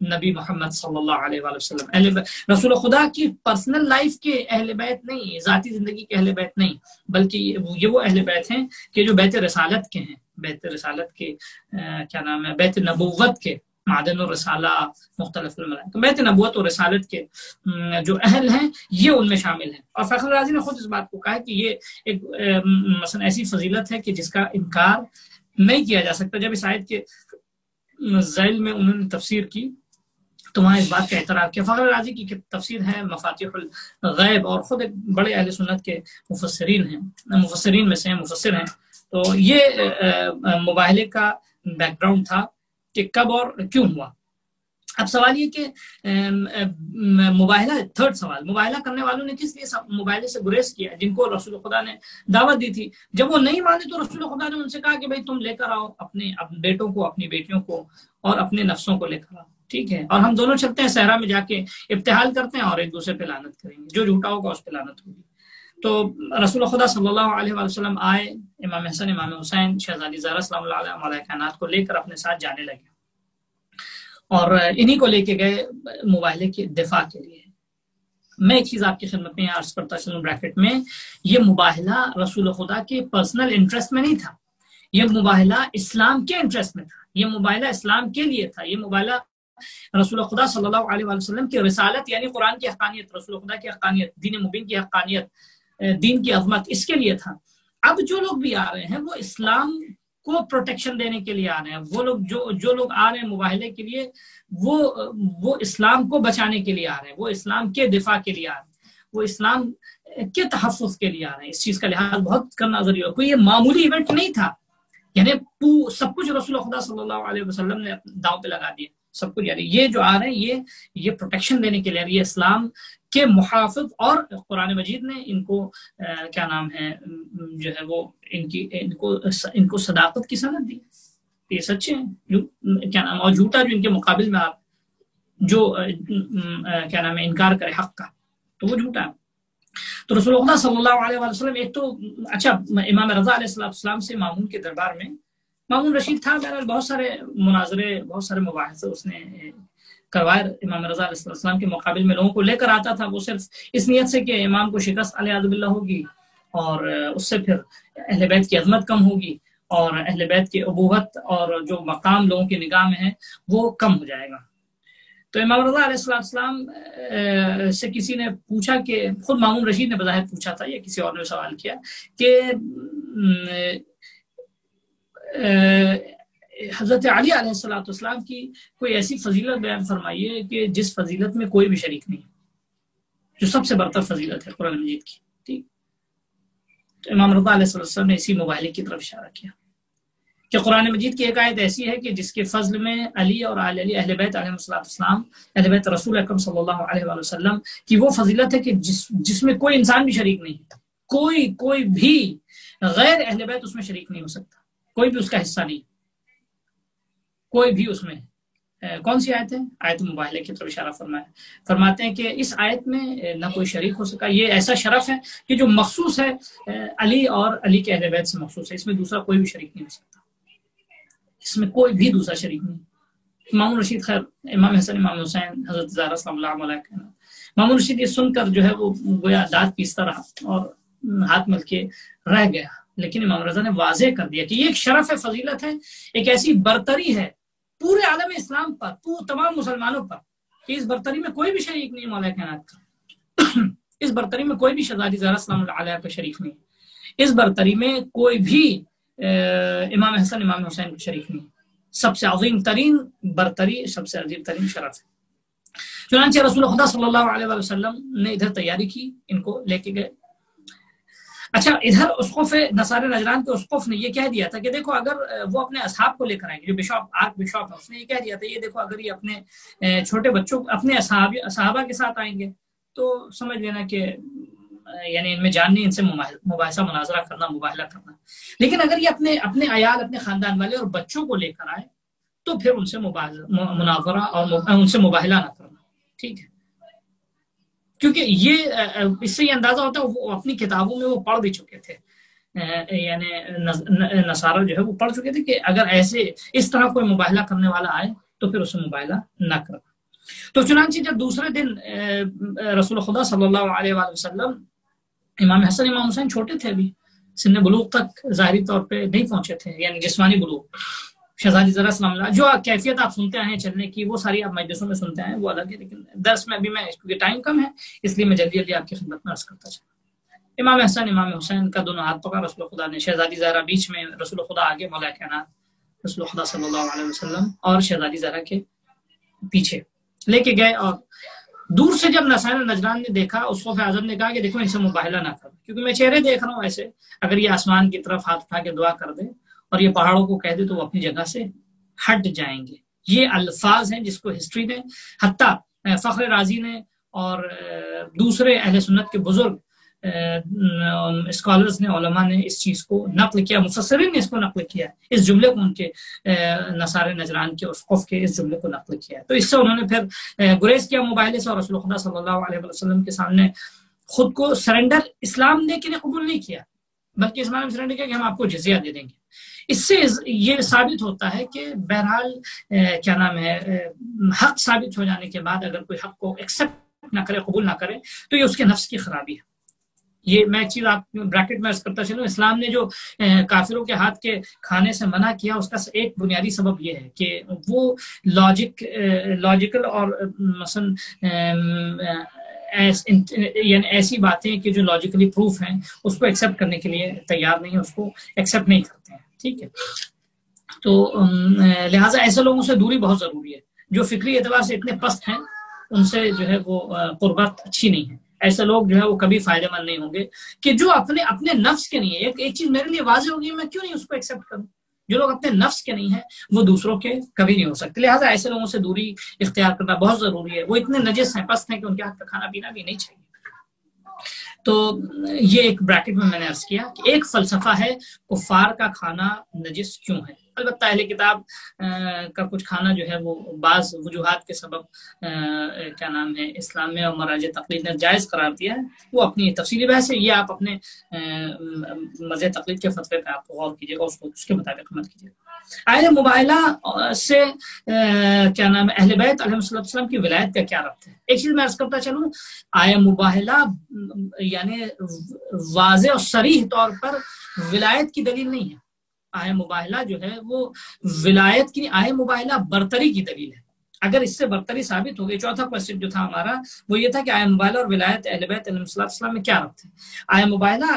نبی محمد صلی اللہ علیہ وآلہ وسلم. رسول خدا کی پرسنل لائف کے اہل بیت نہیں, ذاتی زندگی کے اہل بیت نہیں, بلکہ یہ وہ اہل بیت ہیں کہ جو بیت رسالت کے ہیں, بیت رسالت کے کیا نام ہے، بیت نبوت کے معدن الرسالہ، مختلف الملائکہ، بیت نبوت اور رسالت کے جو اہل ہیں یہ ان میں شامل ہیں۔ اور فخر رازی نے خود اس بات کو کہا ہے کہ یہ ایک مثلا ایسی فضیلت ہے کہ جس کا انکار نہیں کیا جا سکتا۔ جب اس آیت کے ذیل میں انہوں نے تفسیر کی تو وہاں اس بات کا اعتراف کیا۔ فخر رازی کی تفسیر ہے مفاتیح الغیب، اور خود ایک بڑے اہل سنت کے مفسرین ہیں، مفسرین میں سے ہیں، مفسر ہیں۔ تو یہ مباہلے کا بیک گراؤنڈ تھا کہ کب اور کیوں ہوا۔ اب سوال یہ کہ مباہلہ، تھرڈ سوال، مباہلہ کرنے والوں نے کس لیے مباہلے سے گریز کیا، جن کو رسول خدا نے دعوت دی تھی؟ جب وہ نہیں مانے تو رسول خدا نے ان سے کہا کہ بھائی تم لے کر آؤ اپنے بیٹوں کو، اپنی بیٹیوں کو اور اپنے نفسوں کو لے کر آؤ، ٹھیک ہے، اور ہم دونوں چلتے ہیں صحرا میں جا کے ابتحال کرتے ہیں اور ایک دوسرے پہ لعنت کریں گے، جو جھوٹا ہوگا اس پہ لعنت ہوگی۔ تو رسول خدا صلی اللہ علیہ وسلم آئے، امام حسن، امام حسین، شہزادی زہرا سلام اللہ علیہ مولائے کائنات کو لے کر اپنے ساتھ جانے لگے، اور انہی کو لے کے گئے مباہلے کے دفاع کے لیے۔ میں ایک چیز آپ کی خدمت میں عرض کرتا چلوں بریکٹ میں، یہ مباہلہ رسول خدا کے پرسنل انٹرسٹ میں نہیں تھا، یہ مباہلہ اسلام کے انٹرسٹ میں تھا، یہ مباہلہ اسلام کے لیے تھا، یہ مباہلہ رسول خدا صلی اللہ علیہ وسلم کی رسالت یعنی قرآن کی حقانیت، رسول خدا کی حقانیت، دین مبین کی حقانیت، دین کی عظمت، اس کے لیے تھا۔ اب جو لوگ بھی آ رہے ہیں وہ اسلام کو پروٹیکشن دینے کے لیے آ رہے ہیں، وہ لوگ جو لوگ آ رہے ہیں مباہلے کے لیے وہ اسلام کو بچانے کے لیے آ رہے ہیں، وہ اسلام کے دفاع کے لیے آ رہے ہیں، وہ اسلام کے تحفظ کے لیے آ رہے ہیں۔ اس چیز کا لحاظ بہت کرنا ضروری ہے، کوئی یہ معمولی ایونٹ نہیں تھا، یعنی سب کچھ رسول خدا صلی اللہ علیہ وسلم نے داؤ پہ لگا دیا سب کچھ، یعنی یہ جو آ رہے ہیں یہ پروٹیکشن دینے کے لیے، یہ اسلام کے محافظ، اور قرآن مجید نے ان کو کیا نام ہے جو ہے وہ ان کو صداقت کی سند دی، یہ سچے ہیں کیا نام، اور جھوٹا جو ان کے مقابل میں آپ جو کیا نام ہے انکار کرے حق کا تو وہ جھوٹا ہے۔ تو رسول اللہ صلی اللہ علیہ وسلم ایک تو اچھا امام رضا علیہ السلام سے مامون کے دربار میں، مامون رشید تھا، بہرحال بہت سارے مناظرے، بہت سارے مباحثے اس نے کروائے امام رضا علیہ السلام کے مقابل میں، لوگوں کو لے کر آتا تھا، وہ صرف اس نیت سے کہ امام کو شکست علیہ باللہ ہوگی اور اس سے پھر اہل بیت کی عظمت کم ہوگی اور اہل بیت کی ابوت اور جو مقام لوگوں کی نگاہ میں ہے وہ کم ہو جائے گا۔ تو امام رضا علیہ السلام سے کسی نے پوچھا کہ خود مامون رشید نے بظاہر پوچھا تھا یا کسی اور نے سوال کیا کہ حضرت علی علیہ السلام کی کوئی ایسی فضیلت بیان فرمائیے کہ جس فضیلت میں کوئی بھی شریک نہیں، جو سب سے برتر فضیلت ہے قرآن مجید کی، ٹھیک؟ تو امام رضا علیہ السلام نے اسی مباہلے کی طرف اشارہ کیا کہ قرآن مجید کی ایک آیت ایسی ہے کہ جس کے فضل میں علی اور آل علی اہل بیت علیہ السلام، اہل بیت رسول اکرم صلی اللہ علیہ وسلم کی وہ فضیلت ہے کہ جس میں کوئی انسان بھی شریک نہیں، کوئی بھی غیر اہل بیت اس میں شریک نہیں ہو سکتا، کوئی بھی اس کا حصہ نہیں، کوئی بھی اس میں۔ کون سی آیت ہے؟ آیت مباہلے کی طرف اشارہ فرماتے ہیں کہ اس آیت میں نہ کوئی شریک ہو سکا، یہ ایسا شرف ہے کہ جو مخصوص ہے علی اور علی کے اہل بیت سے مخصوص ہے، اس میں دوسرا کوئی بھی شریک نہیں ہو سکتا، اس میں کوئی بھی دوسرا شریک نہیں۔ امام رشید، خیر امام حسن، امام حسین، حضرت زہرا سلام اللہ علیہ، امام رشید یہ سن کر جو ہے وہ گویا دانت پیستا رہا اور ہاتھ مل کے رہ گیا، لیکن امام رضا نے واضح کر دیا کہ یہ ایک شرف ہے، فضیلت ہے، ایک ایسی برتری ہے پورے عالم اسلام پر، تمام مسلمانوں پر، کہ اس برتری میں کوئی بھی شریک نہیں مولا کائنات کا، اس برتری میں کوئی بھی شہزادی زہرا سلام اللہ علیہ کا شریک نہیں، اس برتری میں کوئی بھی امام حسن، امام حسین کا شریک نہیں، سب سے عظیم ترین برتری، سب سے عظیم ترین شرف ہے۔ چنانچہ رسول خدا صلی اللہ علیہ وسلم نے ادھر تیاری کی، ان کو لے کے گئے۔ اچھا، ادھر اسقف نصارى نجران کے اسقف نے یہ کہہ دیا تھا کہ دیکھو اگر وہ اپنے اصحاب کو لے کر آئیں گے، جو بشاپ، آرک بشاپ ہے، اس نے یہ کہہ دیا تھا یہ دیکھو اگر یہ اپنے چھوٹے بچوں، اپنے صحابہ کے ساتھ آئیں گے تو سمجھ لینا کہ یعنی ان میں جان نہیں، ان سے مباحثہ مناظرہ کرنا، مباہلہ کرنا، لیکن اگر یہ اپنے عیال، اپنے خاندان والے اور بچوں کو لے کر آئے تو پھر ان سے مناظرہ اور ان سے مباہلہ نہ کرنا، ٹھیک ہے؟ کیونکہ یہ اس سے یہ اندازہ ہوتا ہے وہ اپنی کتابوں میں وہ پڑھ بھی چکے تھے، یعنی نصارہ جو ہے وہ پڑھ چکے تھے کہ اگر اس طرح کوئی مباہلہ کرنے والا آئے تو پھر اسے مباہلہ نہ کرنا۔ تو چنانچہ جب دوسرے دن رسول خدا صلی اللہ علیہ وسلم، امام حسن، امام حسین چھوٹے تھے ابھی، سن بلوغ تک ظاہری طور پہ نہیں پہنچے تھے، یعنی جسمانی بلوغ. شہزادی زہرا سلام اللہ، جو کیفیت آپ سنتے ہیں چلنے کی وہ ساری آپ مجلسوں میں سنتے ہیں وہ الگ ہے، لیکن درس میں ابھی میں کیونکہ ٹائم کم ہے اس لیے میں جلدی جلدی آپ کی خدمت میں عرض کرتا چلوں. امام حسن امام حسین کا دونوں ہاتھ پکڑا رسول خدا نے، شہزادی زہرا بیچ میں، رسول خدا آگے، مولا کائنات رسول خدا صلی اللہ علیہ وسلم اور شہزادی زہرا کے پیچھے لے کے گئے. اور دور سے جب نصارہ نجران نے دیکھا، اسقف اعظم نے کہا کہ دیکھو ان سے مباہلہ نہ کرو، کیونکہ میں چہرے دیکھ رہا ہوں ایسے، اگر یہ آسمان کی طرف ہاتھ اٹھا کے دعا کر دے اور یہ پہاڑوں کو کہہ دے تو وہ اپنی جگہ سے ہٹ جائیں گے. یہ الفاظ ہیں جس کو ہسٹری نے، حتیٰ فخر رازی نے اور دوسرے اہل سنت کے بزرگ اسکالرز نے، علماء نے اس چیز کو نقل کیا، مفسرین نے اس کو نقل کیا، اس جملے کو ان کے نصارہ نجران کے اسقف کے اس جملے کو نقل کیا. تو اس سے انہوں نے پھر گریز کیا مباہلے سے، اور رسول خدا صلی اللہ علیہ وسلم کے سامنے خود کو سرنڈر اسلام دے کے قبول نہیں کیا، بلکہ اسلام میں سرنڈر کیا کہ ہم آپ کو جزیہ دے دیں گے. اس سے یہ ثابت ہوتا ہے کہ بہرحال کیا نام ہے، حق ثابت ہو جانے کے بعد اگر کوئی حق کو ایکسپٹ نہ کرے، قبول نہ کرے، تو یہ اس کے نفس کی خرابی ہے. یہ میں ایک چیز آپ بریکٹ میں عرض کرتا چلوں، اسلام نے جو کافروں کے ہاتھ کے کھانے سے منع کیا اس کا ایک بنیادی سبب یہ ہے کہ وہ لاجیکل اور مثلا یعنی ایسی باتیں کہ جو لاجیکلی پروف ہیں اس کو ایکسیپٹ کرنے کے لیے تیار نہیں ہیں، اس کو ایکسیپٹ نہیں کرتے ہیں. ٹھیک ہے، تو لہٰذا ایسے لوگوں سے دوری بہت ضروری ہے. جو فکری اعتبار سے اتنے پست ہیں ان سے جو ہے وہ قربت اچھی نہیں ہے. ایسے لوگ جو ہے وہ کبھی فائدہ مند نہیں ہوں گے کہ جو اپنے نفس کے نہیں ہے. ایک چیز میرے لیے واضح ہوگی، میں کیوں نہیں اس کو ایکسیپٹ کروں؟ جو لوگ اپنے نفس کے نہیں ہیں وہ دوسروں کے کبھی نہیں ہو سکتے. لہٰذا ایسے لوگوں سے دوری اختیار کرنا بہت ضروری ہے. وہ اتنے نجس ہیں، پست ہیں کہ ان کے ہاتھ کا کھانا پینا بھی نہیں چاہیے. تو یہ ایک بریکٹ میں نے عرض کیا کہ ایک فلسفہ ہے کفار کا کھانا نجس کیوں ہے. البتہ اہل کتاب کا کچھ کھانا جو ہے وہ بعض وجوہات کے سبب کیا نام ہے اسلام میں اور مراجع تقلید نے جائز قرار دیا ہے. وہ اپنی تفصیلی بحث ہے، یہ آپ اپنے مراجع تقلید کے فتوے پہ آپ غور کیجیے گا، اس کے مطابق عمل کیجیے گا. اہل مباہلہ سے کیا نام ہے اہل بیت علیہ السلام کی ولایت کا کیا ربط ہے؟ ایک چیز میں عرض کرتا چلوں، آئے مباہلہ یعنی واضح اور صریح طور پر ولایت کی دلیل نہیں ہے. آئے مباہلہ جو ہے وہ ولایت کی، آئے مباہلہ برتری کی دلیل ہے. اگر اس سے برتری ثابت ہو گئی، چوتھا کوشچن جو تھا ہمارا وہ یہ تھا کہ آئے مباہلہ اور ولایت اہل بیت علیہ السلام میں کیا ربط ہے. آئے مباہلہ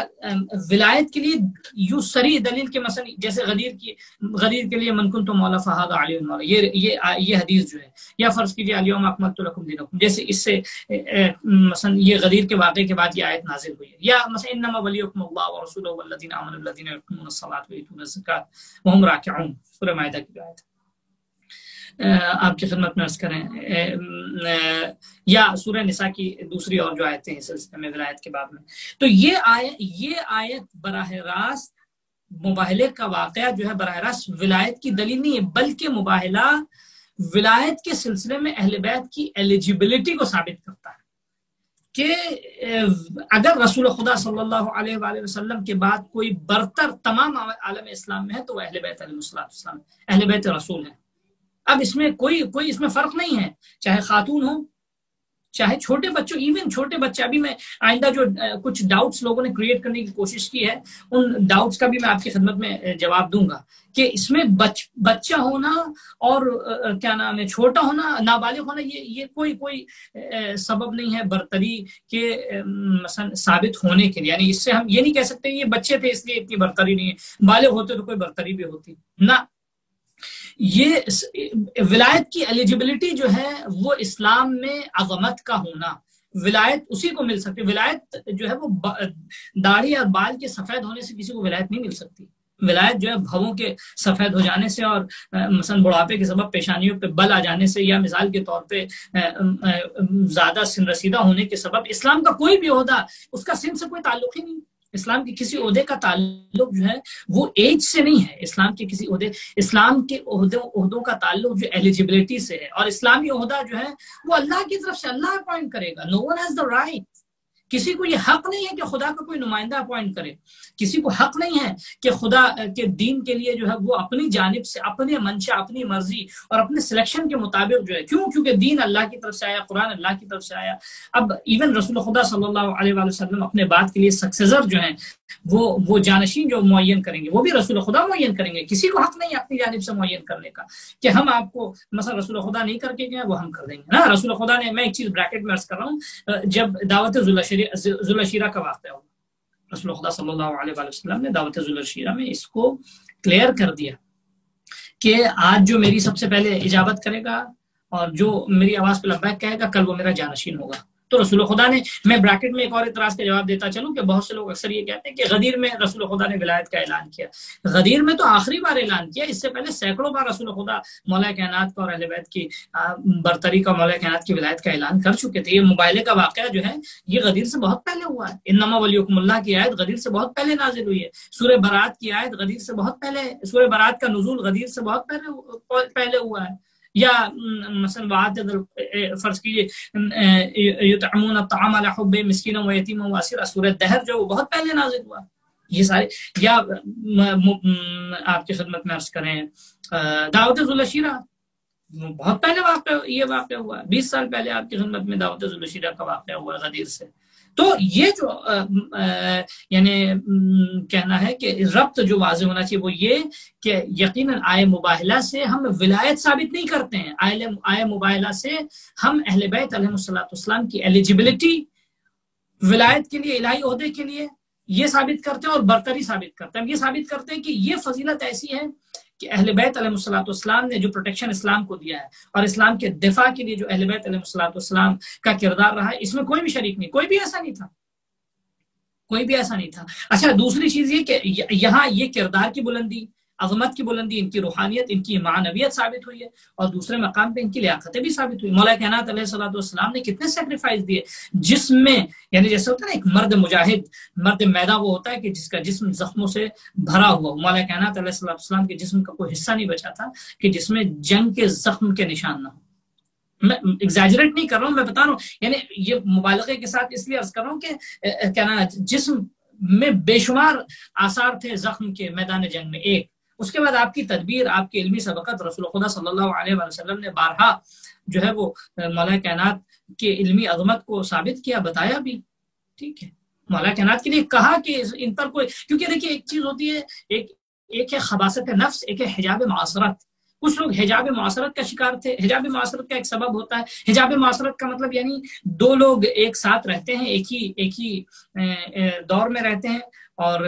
ولایت کے لیے یوں صریح دلیل کے مثلا جیسے غدیر کے لیے من کنت مولا فہذا علی مولا، یہ حدیث جو ہے، یا فرض کیجیے الیوم اکملت لکم دینکم، جیسے اس سے مثلا یہ غدیر کے واقعے کے بعد یہ آیت نازل ہوئی ہے. یا مثلا انما ولیکم اللہ ورسولہ والذین آمنوا الذین یقیمون الصلاۃ ویؤتون الزکاۃ وهم راکعون، سورہ مائدہ کی آیت آپ کی خدمت میں عرض کریں. یا سورہ نساء کی دوسری اور جو آیتیں ہیں سلسلے میں ولایت کے باب میں. تو یہ آیت براہ راست مباہلے کا واقعہ جو ہے براہ راست ولایت کی دلیل نہیں ہے، بلکہ مباہلہ ولایت کے سلسلے میں اہل بیت کی ایلیجیبلٹی کو ثابت کرتا ہے کہ اگر رسول خدا صلی اللہ علیہ وآلہ وسلم کے بعد کوئی برتر تمام عالم اسلام میں ہے تو وہ اہل بیت علیہ السلام، اہل بیت رسول ہیں. اب اس میں کوئی اس میں فرق نہیں ہے، چاہے خاتون ہو چاہے چھوٹے بچوں، ایون چھوٹے بچے. ابھی میں آئندہ جو کچھ ڈاؤٹس لوگوں نے کریٹ کرنے کی کوشش کی ہے ان ڈاؤٹس کا بھی میں آپ کی خدمت میں جواب دوں گا کہ اس میں بچہ ہونا اور کیا نام ہے چھوٹا ہونا، نابالغ ہونا، یہ کوئی سبب نہیں ہے برتری کے مثلا ثابت ہونے کے لیے. یعنی اس سے ہم یہ نہیں کہہ سکتے یہ بچے تھے اس لیے اتنی برتری نہیں ہے، بالغ ہوتے تو کوئی برتری بھی ہوتی نہ. یہ ولایت کی ایلیجیبلٹی جو ہے وہ اسلام میں عظمت کا ہونا، ولایت اسی کو مل سکتی. ولایت جو ہے وہ داڑھی اور بال کے سفید ہونے سے کسی کو ولایت نہیں مل سکتی. ولایت جو ہے بھووں کے سفید ہو جانے سے اور مثلا بڑھاپے کے سبب پیشانیوں پہ بل آ جانے سے، یا مثال کے طور پہ زیادہ سن رسیدہ ہونے کے سبب. اسلام کا کوئی بھی عہدہ اس کا سن سے کوئی تعلق ہی نہیں. اسلام کے کسی عہدے کا تعلق جو ہے وہ ایج سے نہیں ہے. اسلام کے عہدوں کا تعلق جو ایلیجیبلٹی سے ہے، اور اسلامی عہدہ جو ہے وہ اللہ کی طرف سے اللہ اپوائنٹ کرے گا. No one has the right. کسی کو یہ حق نہیں ہے کہ خدا کا کوئی نمائندہ اپوائنٹ کرے. کسی کو حق نہیں ہے کہ خدا کے دین کے لیے جو ہے وہ اپنی جانب سے اپنے منشا، اپنی مرضی اور اپنے سلیکشن کے مطابق جو ہے، کیونکہ دین اللہ کی طرف سے آیا، قرآن اللہ کی طرف سے آیا. اب ایون رسول خدا صلی اللہ علیہ وسلم اپنے بات کے لیے سکسیزر جو ہیں وہ جانشین جو معین کریں گے وہ بھی رسول خدا معین کریں گے. کسی کو حق نہیں اپنی جانب سے معین کرنے کا کہ ہم آپ کو مثلا رسول خدا نہیں کر کے گئے وہ ہم کر دیں گے نا. رسول خدا نے, میں ایک چیز بریکٹ میں عرض کر رہا ہوں, جب دعوت ذوالعشیرہ کا واقعہ ہوا, رسول خدا صلی اللہ علیہ وسلم نے دعوت ذوالعشیرہ میں اس کو کلیئر کر دیا کہ آج جو میری سب سے پہلے اجابت کرے گا اور جو میری آواز پہ لبیک کہے گا کل وہ میرا جانشین ہوگا. تو رسول خدا نے, میں بریکٹ میں ایک اور اعتراض کا جواب دیتا چلوں کہ بہت سے لوگ اکثر یہ کہتے ہیں کہ غدیر میں رسول خدا نے ولایت کا اعلان کیا. غدیر میں تو آخری بار اعلان کیا, اس سے پہلے سینکڑوں بار رسول خدا مولا کائنات کا اور اہل بیت کی برتری کا, مولا کائنات کی ولایت کا اعلان کر چکے تھے. یہ مباہلے کا واقعہ جو ہے یہ غدیر سے بہت پہلے ہوا ہے. انما ولیکم اللہ کی آیت غدیر سے بہت پہلے نازل ہوئی ہے. سورہ برات کی آیت غدیر سے بہت پہلے, سورہ برات کا نزول غدیر سے بہت پہلے ہوا ہے. یا مثلا فرض کیجیے یطعمون الطعام علی حبہ مسکینا و یتیما و اسیرا, سورہ دہر جو وہ بہت پہلے نازل ہوا. یہ سارے, یا آپ کی خدمت میں عرض کریں دعوت ذوالعشیرہ بہت پہلے یہ واقعہ ہوا, 20 سال پہلے آپ کی خدمت میں دعوت ذوالعشیرہ کا واقعہ ہوا غدیر سے. تو یہ جو یعنی کہنا ہے کہ ربط جو واضح ہونا چاہیے وہ یہ کہ یقیناً آئے مباہلہ سے ہم ولایت ثابت نہیں کرتے ہیں. آئے مباہلہ سے ہم اہل بیت علیہ السلام کی ایلیجیبلٹی ولایت کے لیے, الہی عہدے کے لیے یہ ثابت کرتے ہیں اور برتری ثابت کرتے ہیں. ہم یہ ثابت کرتے ہیں کہ یہ فضیلت ایسی ہے کہ اہل بیت علیہ السلام نے جو پروٹیکشن اسلام کو دیا ہے اور اسلام کے دفاع کے لیے جو اہل بیت علیہ السلام کا کردار رہا ہے, اس میں کوئی بھی شریک نہیں, کوئی بھی ایسا نہیں تھا, کوئی بھی ایسا نہیں تھا. اچھا دوسری چیز یہ کہ یہاں یہ کردار کی بلندی, عظمت کی بلندی, ان کی روحانیت, ان کی معنویت ثابت ہوئی ہے, اور دوسرے مقام پہ ان کی لیاقتیں بھی ثابت ہوئی. مولا کائنات علیہ السلام نے کتنے سیکریفائس دیے, جس میں یعنی جیسے ہوتا ہے نا ایک مرد مجاہد, مرد میدان وہ ہوتا ہے کہ جس کا جسم زخموں سے بھرا ہوا. مولا کائنات علیہ السلام کے جسم کا کوئی حصہ نہیں بچا تھا کہ جس میں جنگ کے زخم کے نشان نہ ہو. میں ایگزیجریٹ نہیں کر رہا ہوں, میں بتا رہا ہوں, یعنی یہ مبالغے کے ساتھ اس لیے عرض کر رہا ہوں کہ کہنا جسم میں بے شمار آثار تھے زخم کے میدان جنگ میں. ایک اس کے بعد آپ کی تدبیر, آپ کی علمی سبقت, رسول خدا صلی اللہ علیہ وسلم نے بارہا جو ہے وہ مولا کائنات کے علمی عظمت کو ثابت کیا, بتایا بھی. ٹھیک ہے, مولا کائنات کے لیے کہا کہ ان پر کوئی, کیونکہ دیکھیے ایک چیز ہوتی ہے, ایک ہے خباثت نفس, ایک ہے حجاب معاصرت. کچھ لوگ حجاب معاصرت کا شکار تھے. حجاب معاصرت کا ایک سبب ہوتا ہے, حجاب معاصرت کا مطلب یعنی دو لوگ ایک ساتھ رہتے ہیں, ایک ہی دور میں رہتے ہیں, اور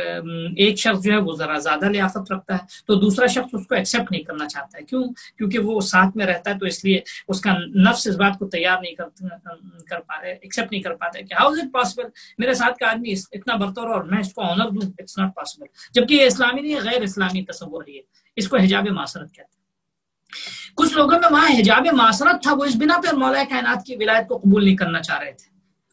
ایک شخص جو ہے وہ ذرا زیادہ لیاقت رکھتا ہے تو دوسرا شخص اس کو ایکسیپٹ نہیں کرنا چاہتا ہے. کیوں؟ کیونکہ وہ ساتھ میں رہتا ہے, تو اس لیے اس کا نفس اس بات کو تیار نہیں کر پا رہے, ایکسیپٹ نہیں کر پاتا ہے کہ ہاؤ از اٹ پاسبل میرے ساتھ کا آدمی اتنا برتر اور میں اس کو آنر دوں. It's not possible. جبکہ یہ اسلامی نہیں ہے, غیر اسلامی تصور ہے, اس کو حجاب معاصرت کہتے ہیں. کچھ لوگوں میں وہاں حجاب معاصرت تھا, وہ اس بنا پر مولا کائنات کی ولایت کو قبول نہیں کرنا چاہ رہے تھے.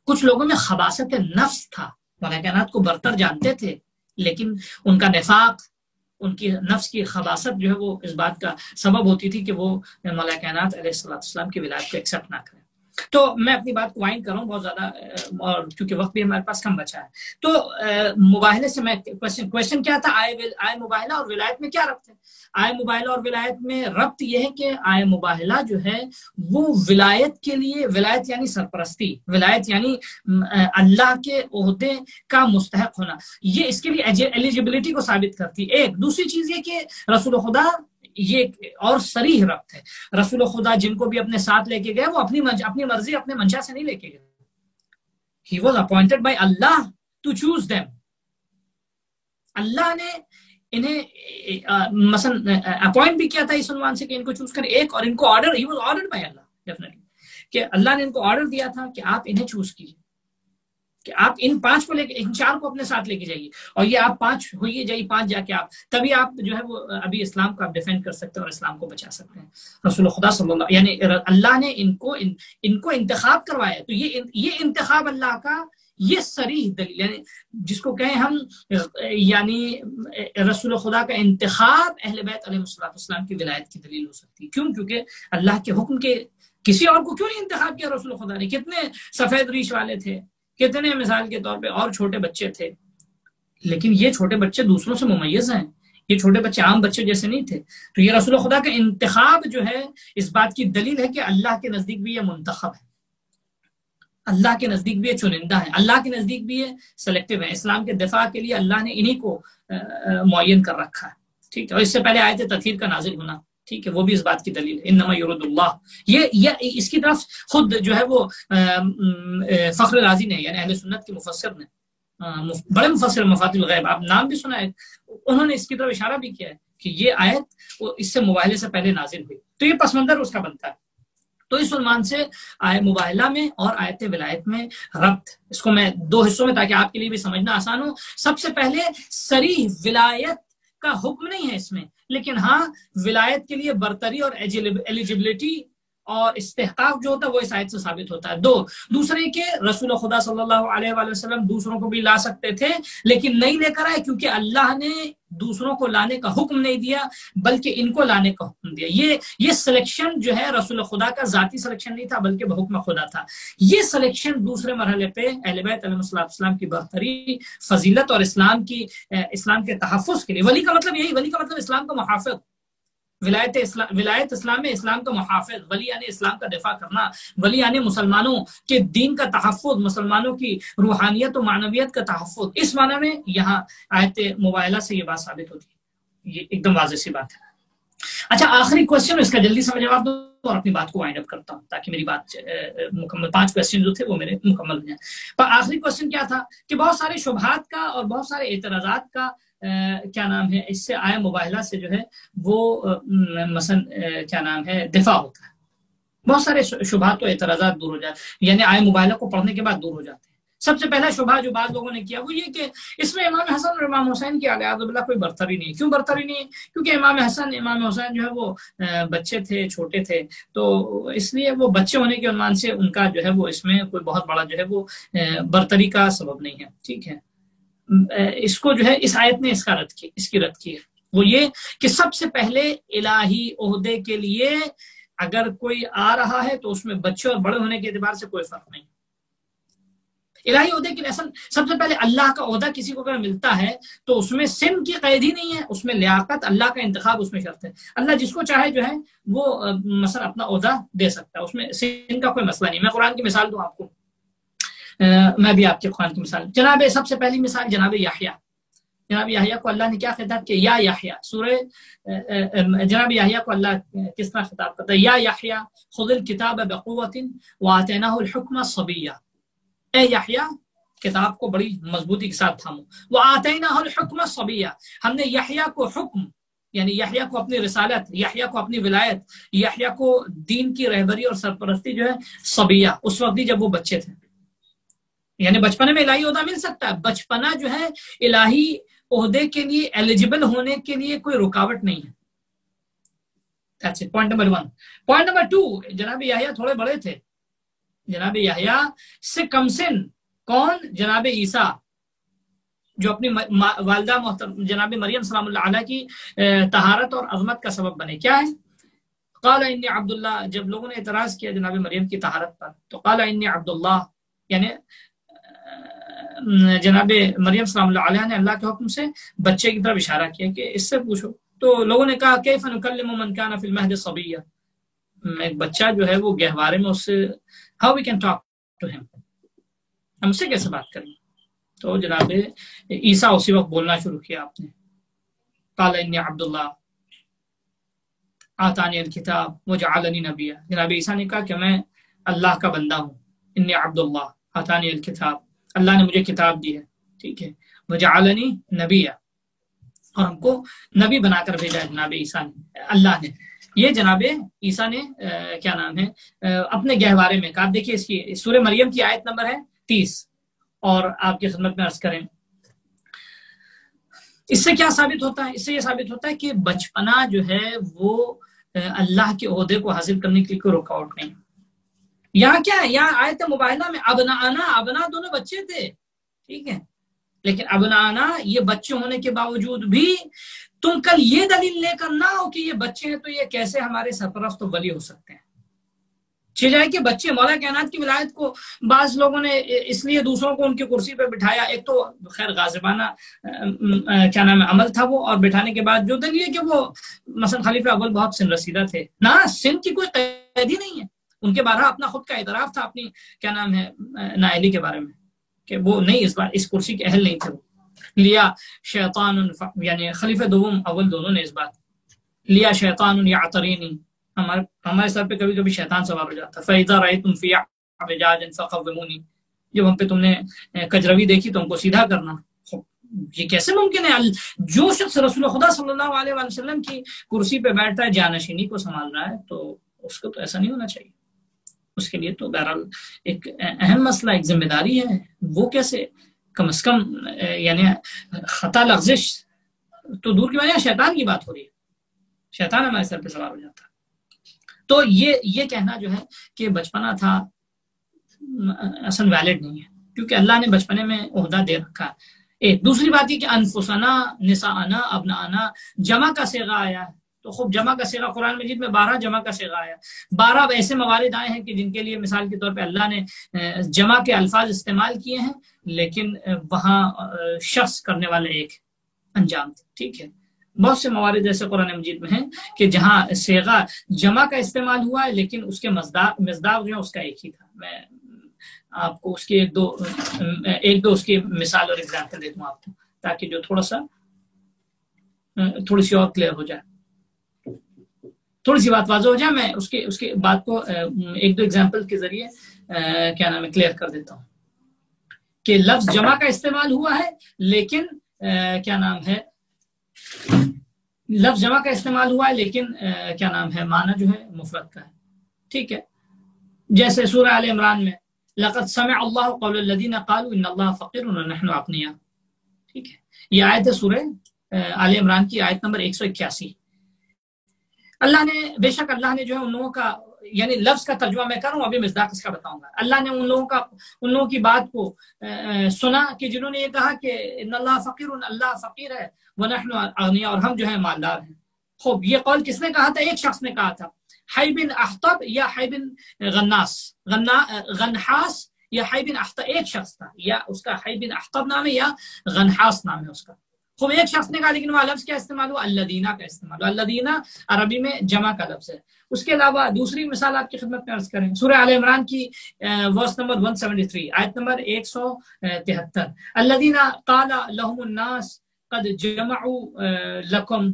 کچھ لوگوں میں خباثت نفس تھا, مولا کائنات کو برتر جانتے تھے, لیکن ان کا نفاق, ان کی نفس کی خباثت جو ہے وہ اس بات کا سبب ہوتی تھی کہ وہ مولا کائنات علیہ السلام کی ولایت کو ایکسیپٹ نہ کریں. تو میں اپنی بات کو وائنڈ کروں بہت زیادہ, اور کیونکہ وقت بھی ہمارے پاس کم بچا ہے. تو مباہلے سے میں کوشچن کیا تھا, آئے مباہلہ اور ولایت میں کیا ربط ہے؟ آئے مباہلہ اور ولایت میں ربط یہ ہے کہ آئے مباہلہ جو ہے وہ ولایت کے لیے, ولایت یعنی سرپرستی, ولایت یعنی اللہ کے عہدے کا مستحق ہونا, یہ اس کے لیے ایلیجیبلٹی کو ثابت کرتی ہے. ایک دوسری چیز یہ کہ رسول خدا, یہ اور صریح ربط ہے, رسول خدا جن کو بھی اپنے ساتھ لے کے گئے وہ اپنی مرضی, اپنے منشا سے نہیں لے کے گئے. He was appointed by Allah to choose them. اللہ نے انہیں مثلا اپوائنٹ بھی کیا تھا اس عنوان سے کہ ان کو چوز کریں. ایک, اور ان کو order, he was ordered by Allah definitely, کہ اللہ نے ان کو آرڈر دیا تھا کہ آپ انہیں چوز کیجیے, کہ آپ ان 5 کو لے کے, ان 4 کو اپنے ساتھ لے کے جائیے, اور یہ آپ 5 ہوئیے جائیے, 5 جا کے آپ, تبھی آپ جو ہے وہ ابھی اسلام کو آپ ڈیفینڈ کر سکتے ہیں اور اسلام کو بچا سکتے ہیں. رسول خدا صلی اللہ, یعنی اللہ نے ان کو انتخاب کروایا. تو یہ انتخاب اللہ کا یہ صریح دلیل, یعنی جس کو کہیں ہم, یعنی رسول خدا کا انتخاب اہل بیت علیہ السلام کی ولایت کی دلیل ہو سکتی ہے. کیوں؟ کیونکہ اللہ کے حکم کے کسی اور کو کیوں نہیں انتخاب کیا رسول خدا نے؟ کتنے سفید ریش والے تھے, کتنے مثال کے طور پہ اور چھوٹے بچے تھے, لیکن یہ چھوٹے بچے دوسروں سے ممیز ہیں, یہ چھوٹے بچے عام بچے جیسے نہیں تھے. تو یہ رسول خدا کا انتخاب جو ہے اس بات کی دلیل ہے کہ اللہ کے نزدیک بھی یہ منتخب ہے. اللہ کے نزدیک بھی یہ چنندہ ہے، اللہ کے نزدیک بھی یہ سلیکٹیو ہے. اسلام کے دفاع کے لیے اللہ نے انہی کو معین کر رکھا ہے. ٹھیک ہے، اور اس سے پہلے آیت تطہیر کا نازل ہونا، ٹھیک ہے، وہ بھی اس بات کی دلیل ہے. انما یرید اللہ، یہ اس کی طرف خود جو ہے وہ فخر رازی نے، یعنی اہل سنت کے مفسر نے، بڑے مفسر مفاتیح الغیب، آپ نام بھی سنا ہے، انہوں نے اس کی طرف اشارہ بھی کیا ہے کہ یہ آیت اس سے مباہلے سے پہلے نازل ہوئی. تو یہ پس منظر اس کا بنتا ہے. تو اس عنوان سے آیت مباہلہ میں اور آیت ولایت میں ربط، اس کو میں دو حصوں میں تاکہ آپ کے لیے بھی سمجھنا آسان ہو. سب سے پہلے صریح ولایت کا حکم نہیں ہے اس میں، لیکن ہاں ولایت کے لیے برتری اور ایلیجبلٹی اور استحقاق جو ہوتا ہے وہ اس آیت سے ثابت ہوتا ہے. دوسرے کہ رسول خدا صلی اللہ علیہ وآلہ وسلم دوسروں کو بھی لا سکتے تھے لیکن نہیں لے کر آئے، کیونکہ اللہ نے دوسروں کو لانے کا حکم نہیں دیا بلکہ ان کو لانے کا حکم دیا. یہ سلیکشن جو ہے رسول خدا کا ذاتی سلیکشن نہیں تھا بلکہ بحکم خدا تھا. یہ سلیکشن دوسرے مرحلے پہ اہل بیت علیہ السلام کی برتری، فضیلت اور اسلام کے تحفظ کے لیے. ولی کا مطلب یہی، ولی کا مطلب اسلام کا محافظ. ولایت اسلام میں اسلام کا محافظ، ولی یعنی اسلام کا دفاع کرنا، ولی یعنی مسلمانوں کے دین کا تحفظ، مسلمانوں کی روحانیت و معنویت کا تحفظ. اس معنی میں یہاں آیت مباہلہ سے یہ بات ثابت ہوتی ہے. یہ ایک دم واضح سی بات ہے. اچھا، آخری کوشچن، اس کا جلدی سے میں جواب دوں اور اپنی بات کو وائنڈ اپ کرتا ہوں تاکہ میری بات مکمل، 5 کوشچن جو تھے وہ میرے مکمل ہو جائیں. پر آخری کوشچن کیا تھا کہ بہت سارے شبہات کا اور بہت سارے اعتراضات کا کیا نام ہے اس سے آئے مباہلہ سے جو ہے وہ مثلا کیا نام ہے دفاع ہوتا ہے. بہت سارے شبہات و اعتراضات دور ہو جاتے ہیں، یعنی آئے مباہلہ کو پڑھنے کے بعد دور ہو جاتے ہیں. سب سے پہلا شبہ جو بعض لوگوں نے کیا وہ یہ کہ اس میں امام حسن اور امام حسین کی علیہ باللہ کوئی برتری نہیں ہے. کیوں برتری نہیں ہے؟ کیونکہ امام حسن امام حسین جو ہے وہ بچے تھے، چھوٹے تھے، تو اس لیے وہ بچے ہونے کے عنوان سے ان کا جو ہے وہ اس میں کوئی بہت بڑا جو ہے وہ برتری کا سبب نہیں ہے. ٹھیک ہے، اس کو جو ہے اس آیت نے اس کی رد کی ہے. وہ یہ کہ سب سے پہلے الہی عہدے کے لیے اگر کوئی آ رہا ہے تو اس میں بچے اور بڑے ہونے کے اعتبار سے کوئی فرق نہیں. الہی عہدے کے لیے سب سے پہلے اللہ کا عہدہ کسی کو اگر ملتا ہے تو اس میں سن کی قید ہی نہیں ہے، اس میں لیاقت، اللہ کا انتخاب اس میں شرط ہے. اللہ جس کو چاہے جو ہے وہ مثلا اپنا عہدہ دے سکتا ہے، اس میں سن کا کوئی مسئلہ نہیں. میں قرآن کی مثال دوں آپ کو، میں بھی آپ کے قرآن کی مثال. جناب سب سے پہلی مثال جناب یحییٰ کو اللہ نے کیا خطاب کیا؟ یا یحییٰ. سورہ جناب یحییٰ کو اللہ کس طرح خطاب کرتا ہے؟ یا یحییٰ خذ الکتاب بقوۃ وآتیناہ الحکم صبیہ. اے یحییٰ کتاب کو بڑی مضبوطی کے ساتھ تھامو. وآتیناہ الحکم صبیہ، ہم نے یحییٰ کو حکم، یعنی یحییٰ کو اپنی رسالت، یحییٰ کو اپنی ولایت، یحییٰ کو دین کی رہبری اور سرپرستی جو ہے صبیہ، اس وقت جب وہ بچے تھے. یعنی بچپنے میں الہی عہدہ مل سکتا ہے. بچپنا جو ہے الہی عہدے کے لیے ایلیجبل ہونے کے لیے کوئی رکاوٹ نہیں ہے. Point number 1. پوائنٹ نمبر 2، جناب یحییٰ تھوڑے بڑے تھے. جناب یحییٰ سے کم سن کون؟ جناب عیسیٰ، جو اپنی والدہ محترم جناب مریم سلام اللہ علیہ کی طہارت اور عظمت کا سبب بنے. کیا ہے؟ قال انی عبداللہ. جب لوگوں نے اعتراض کیا جناب مریم کی طہارت پر تو قال انی عبداللہ، یعنی جناب مریم سلام اللہ علیہ نے اللہ کے حکم سے بچے کی طرف اشارہ کیا کہ اس سے پوچھو. تو لوگوں نے کہا کیف نکلم من کان فی المہد صبیہ، ایک بچہ جو ہے وہ گہوارے میں، اس سے how we can talk to ہم، ہم سے کیسے بات کریں؟ تو جناب عیسیٰ اسی وقت بولنا شروع کیا آپ نے. قال انی عبداللہ آتانی الکتاب وجعلنی نبیا. جناب عیسیٰ نے کہا کہ میں اللہ کا بندہ ہوں. انی عبداللہ آتانی الکتاب، اللہ نے مجھے کتاب دی ہے. ٹھیک ہے، وجعلنی نبیا، اور ہم کو نبی بنا کر بھیجا ہے جناب عیسیٰ نے، اللہ نے. یہ جناب عیسیٰ نے کیا نام ہے اپنے گہوارے میں کہا. آپ دیکھیے اس کی سورہ مریم کی آیت نمبر ہے 30 اور آپ کی خدمت میں عرض کریں. اس سے کیا ثابت ہوتا ہے؟ اس سے یہ ثابت ہوتا ہے کہ بچپنا جو ہے وہ اللہ کے عہدے کو حاصل کرنے کے لیے کوئی رکاوٹ نہیں. یہاں کیا ہے؟ یہاں آیت مباہلہ میں ابنا دونوں بچے تھے. ٹھیک ہے، لیکن ابنا یہ بچے ہونے کے باوجود بھی تم کل یہ دلیل لے کر نہ ہو کہ یہ بچے ہیں تو یہ کیسے ہمارے سرپرست و ولی ہو سکتے ہیں. جائے کہ بچے مولا کائنات کی ولایت کو بعض لوگوں نے اس لیے دوسروں کو ان کی کرسی پہ بٹھایا. ایک تو خیر غاضبانہ کیا نام ہے عمل تھا وہ، اور بٹھانے کے بعد جو دلیل ہے کہ وہ مثلا خلیفہ اول بہت سن رسیدہ تھے. نہ، سن کی کوئی قید ہی نہیں ہے. ان کے بارہ اپنا خود کا اعتراف تھا اپنی کیا نام ہے نااہلی کے بارے میں کہ وہ نہیں اس بار اس کرسی کے اہل نہیں تھے. وہ لیا شیطان یعنی خلیفہ دوم اول دونوں نے اس بات لیا شیطان یعترینی ہمارے سر پہ کبھی کبھی شیطان سوار ہو جاتا. فَإِذَا رَأَيْتُمْ فِي اعْوَجَاجٍ فَقَوِّمُونِي جب ہم پہ تم نے کجروی دیکھی تو ہم کو سیدھا کرنا. یہ کیسے ممکن ہے؟ جو شخص رسول خدا صلی اللہ علیہ وسلم کی کرسی پہ بیٹھا ہے جانشینی کو سنبھال رہا ہے تو اس کو تو ایسا نہیں ہونا چاہیے. اس کے لیے تو بہرحال ایک اہم مسئلہ ایک ذمہ داری ہے. وہ کیسے کم از کم یعنی خطا لغزش تو دور کی وجہ شیطان کی بات ہو رہی ہے. شیطان ہمارے سر پہ سوار ہو جاتا. تو یہ کہنا جو ہے کہ بچپنا تھا اصل ویلڈ نہیں ہے کیونکہ اللہ نے بچپنے میں عہدہ دے رکھا. ایک دوسری بات یہ کہ انفسنا نساءنا ابنانا جمع کا صیغہ آیا ہے تو خوب جمع کا صیغہ قرآن مجید میں 12 جمع کا صیغہ آیا. 12 ایسے موارد آئے ہیں کہ جن کے لیے مثال کے طور پہ اللہ نے جمع کے الفاظ استعمال کیے ہیں لیکن وہاں شخص کرنے والے ایک انجام تھے. ٹھیک ہے. بہت سے موارد ایسے قرآن مجید میں ہیں کہ جہاں صیغہ جمع کا استعمال ہوا ہے لیکن اس کے مصداق جو ہے اس کا ایک ہی تھا. میں آپ کو اس کی ایک دو اس کی مثال اور ایگزامپل دیتا ہوں آپ کو تاکہ جو تھوڑی سی اور کلیئر ہو جائے, تھوڑی سی بات واضح ہو جائے. میں اس کے بات کو ایک دو ایگزامپل کے ذریعے کیا نام ہے کلیئر کر دیتا ہوں کہ لفظ جمع کا استعمال ہوا ہے لیکن کیا نام ہے لفظ جمع کا استعمال ہوا ہے لیکن کیا نام ہے معنی جو ہے مفرد کا ہے. ٹھیک ہے. جیسے سورہ آل عمران میں لقد سمع اللہ قول الذین قالوا ان اللہ فقیر ونحن اغنیاء. ٹھیک ہے. یہ آیت ہے سورہ آل عمران کی آیت نمبر 181. اللہ نے بے شک اللہ نے جو ہے ان لوگوں کا یعنی لفظ کا ترجمہ میں کروں ابھی مصداق اس کا بتاؤں گا. اللہ نے ان لوگوں کی بات کو سنا کہ جنہوں نے یہ کہا کہ ان اللہ فقیر اللہ فقیر ہے ونحن اغنیاء اور ہم جو ہے مالدار ہیں. خوب یہ قول کس نے کہا تھا؟ ایک شخص نے کہا تھا. حی بن احطب یا حی بن غنحاس یا حی بن احطب ایک شخص تھا یا اس کا حی بن احطب نام ہے یا غنحاس نام ہے اس کا. خوب ایک شخص نے کہا لیکن وہ لفظ کیا استعمال ہوا؟ الذین کا استعمال ہوا. الذین عربی میں جمع کا لفظ ہے. اس کے علاوہ دوسری مثال آپ کی خدمت میں عرض کریں سورہ آل عمران کی ورس نمبر 173 آیت نمبر 173 الذین قال لهم الناس قد جمعوا لکم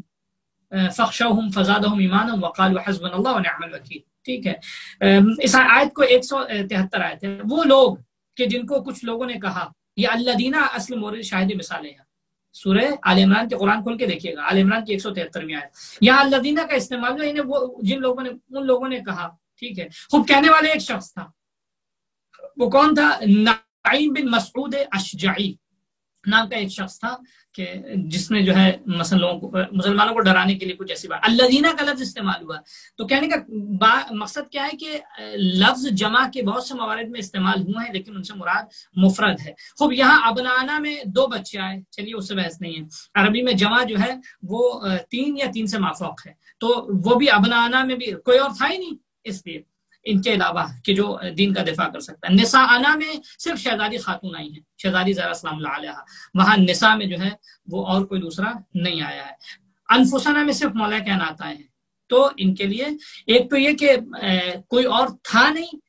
فخشوہم فزادہم ایمانا وقالوا حسبنا اللہ ونعم الوکیل. ٹھیک ہے. اس آیت کو 173 آیت ہے. وہ لوگ کہ جن کو کچھ لوگوں نے کہا یہ الذین اصل مورد شاہد مثالیں ہیں. سورہ آل عمران کے قرآن کھول کے دیکھیے گا. آل عمران کی 173 آیت یہاں الذین کا استعمال ہوا انہیں وہ جن لوگوں نے ان لوگوں نے کہا. ٹھیک ہے. خوب کہنے والے ایک شخص تھا. وہ کون تھا؟ نعیم بن مسعود اشجعی نام کا ایک شخص تھا کہ جس نے جو ہے مثلا لوگوں کو مسلمانوں کو ڈرانے کے لیے کچھ ایسی بات الذین کا لفظ استعمال ہوا. تو کہنے کا مقصد کیا ہے کہ لفظ جمع کے بہت سے موارد میں استعمال ہوئے ہیں لیکن ان سے مراد مفرد ہے. خوب یہاں ابنانا میں 2 بچے آئے. چلیے اس سے بحث نہیں ہے. عربی میں جمع جو ہے وہ 3 یا 3 سے مافوق ہے تو وہ بھی ابنانا میں بھی کوئی اور تھا ہی نہیں اس لیے ان کے علاوہ کہ جو دین کا دفاع کر سکتا ہے. نساء انا میں صرف شہزادی خاتون آئی ہیں شہزادی زہرا سلام اللہ علیہا. وہاں نساء میں جو ہے وہ اور کوئی دوسرا نہیں آیا ہے. انفسنا میں صرف مولا کائنات آئے ہیں. تو ان کے لیے ایک تو یہ کہ کوئی اور تھا نہیں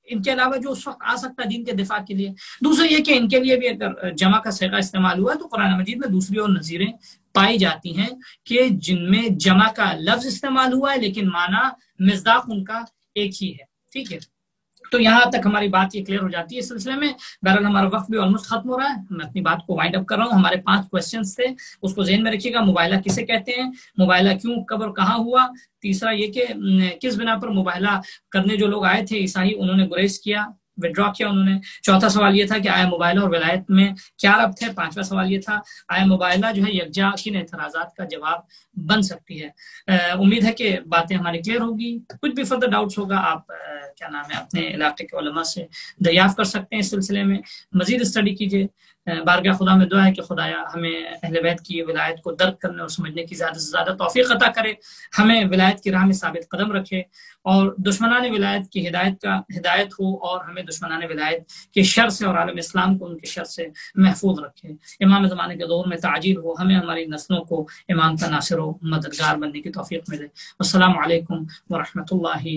ان کے علاوہ جو اس وقت آ سکتا دین کے دفاع کے لیے. دوسرا یہ کہ ان کے لیے بھی اگر جمع کا صیغہ استعمال ہوا تو قرآن مجید میں دوسری اور نظیریں پائی جاتی ہیں کہ جن میں جمع کا لفظ استعمال ہوا ہے لیکن معنی مصداق ان کا ایک ہی ہے. ٹھیک ہے. تو یہاں تک ہماری بات یہ کلیئر ہو جاتی ہے اس سلسلے میں. بہرحال ہمارا وقت بھی آلموسٹ ختم ہو رہا ہے. میں اپنی بات کو وائنڈ اپ کر رہا ہوں. ہمارے 5 کوسچنز تھے اس کو ذہن میں رکھیے گا. مباہلہ کسے کہتے ہیں؟ مباہلہ کیوں کب اور کہاں ہوا؟ تیسرا یہ کہ کس بنا پر مباہلہ کرنے جو لوگ آئے تھے عیسائی انہوں نے گریز کیا وڈرا کیا انہوں نے. چوتھا سوال یہ تھا کہ آیا مباہلہ اور ولایت میں کیا ربط ہے؟ 5واں سوال یہ تھا آیا مباہلہ جو ہے یکجا کن اعتراضات کا جواب بن سکتی ہے. امید ہے کہ باتیں ہماری کلیئر ہوگی. کچھ بھی فردر ڈاؤٹس ہوگا آپ کیا نام ہے اپنے علاقے کے علماء سے دریافت کر سکتے ہیں. اس سلسلے میں مزید اسٹڈی کیجیے. بارگاہ خدا میں دعا ہے کہ خدایا ہمیں اہل بیت کی ولایت کو درک کرنے اور سمجھنے کی زیادہ سے زیادہ توفیق عطا کرے. ہمیں ولایت کی راہ میں ثابت قدم رکھے اور دشمنان ولایت کی ہدایت ہو اور ہمیں دشمنان ولایت کے شر سے اور عالم اسلام کو ان کے شر سے محفوظ رکھے. امام زمانے کے دور میں تعجیل ہو. ہمیں ہماری نسلوں کو امام کا ناصر و مددگار بننے کی توفیق ملے. السلام علیکم ورحمۃ اللہ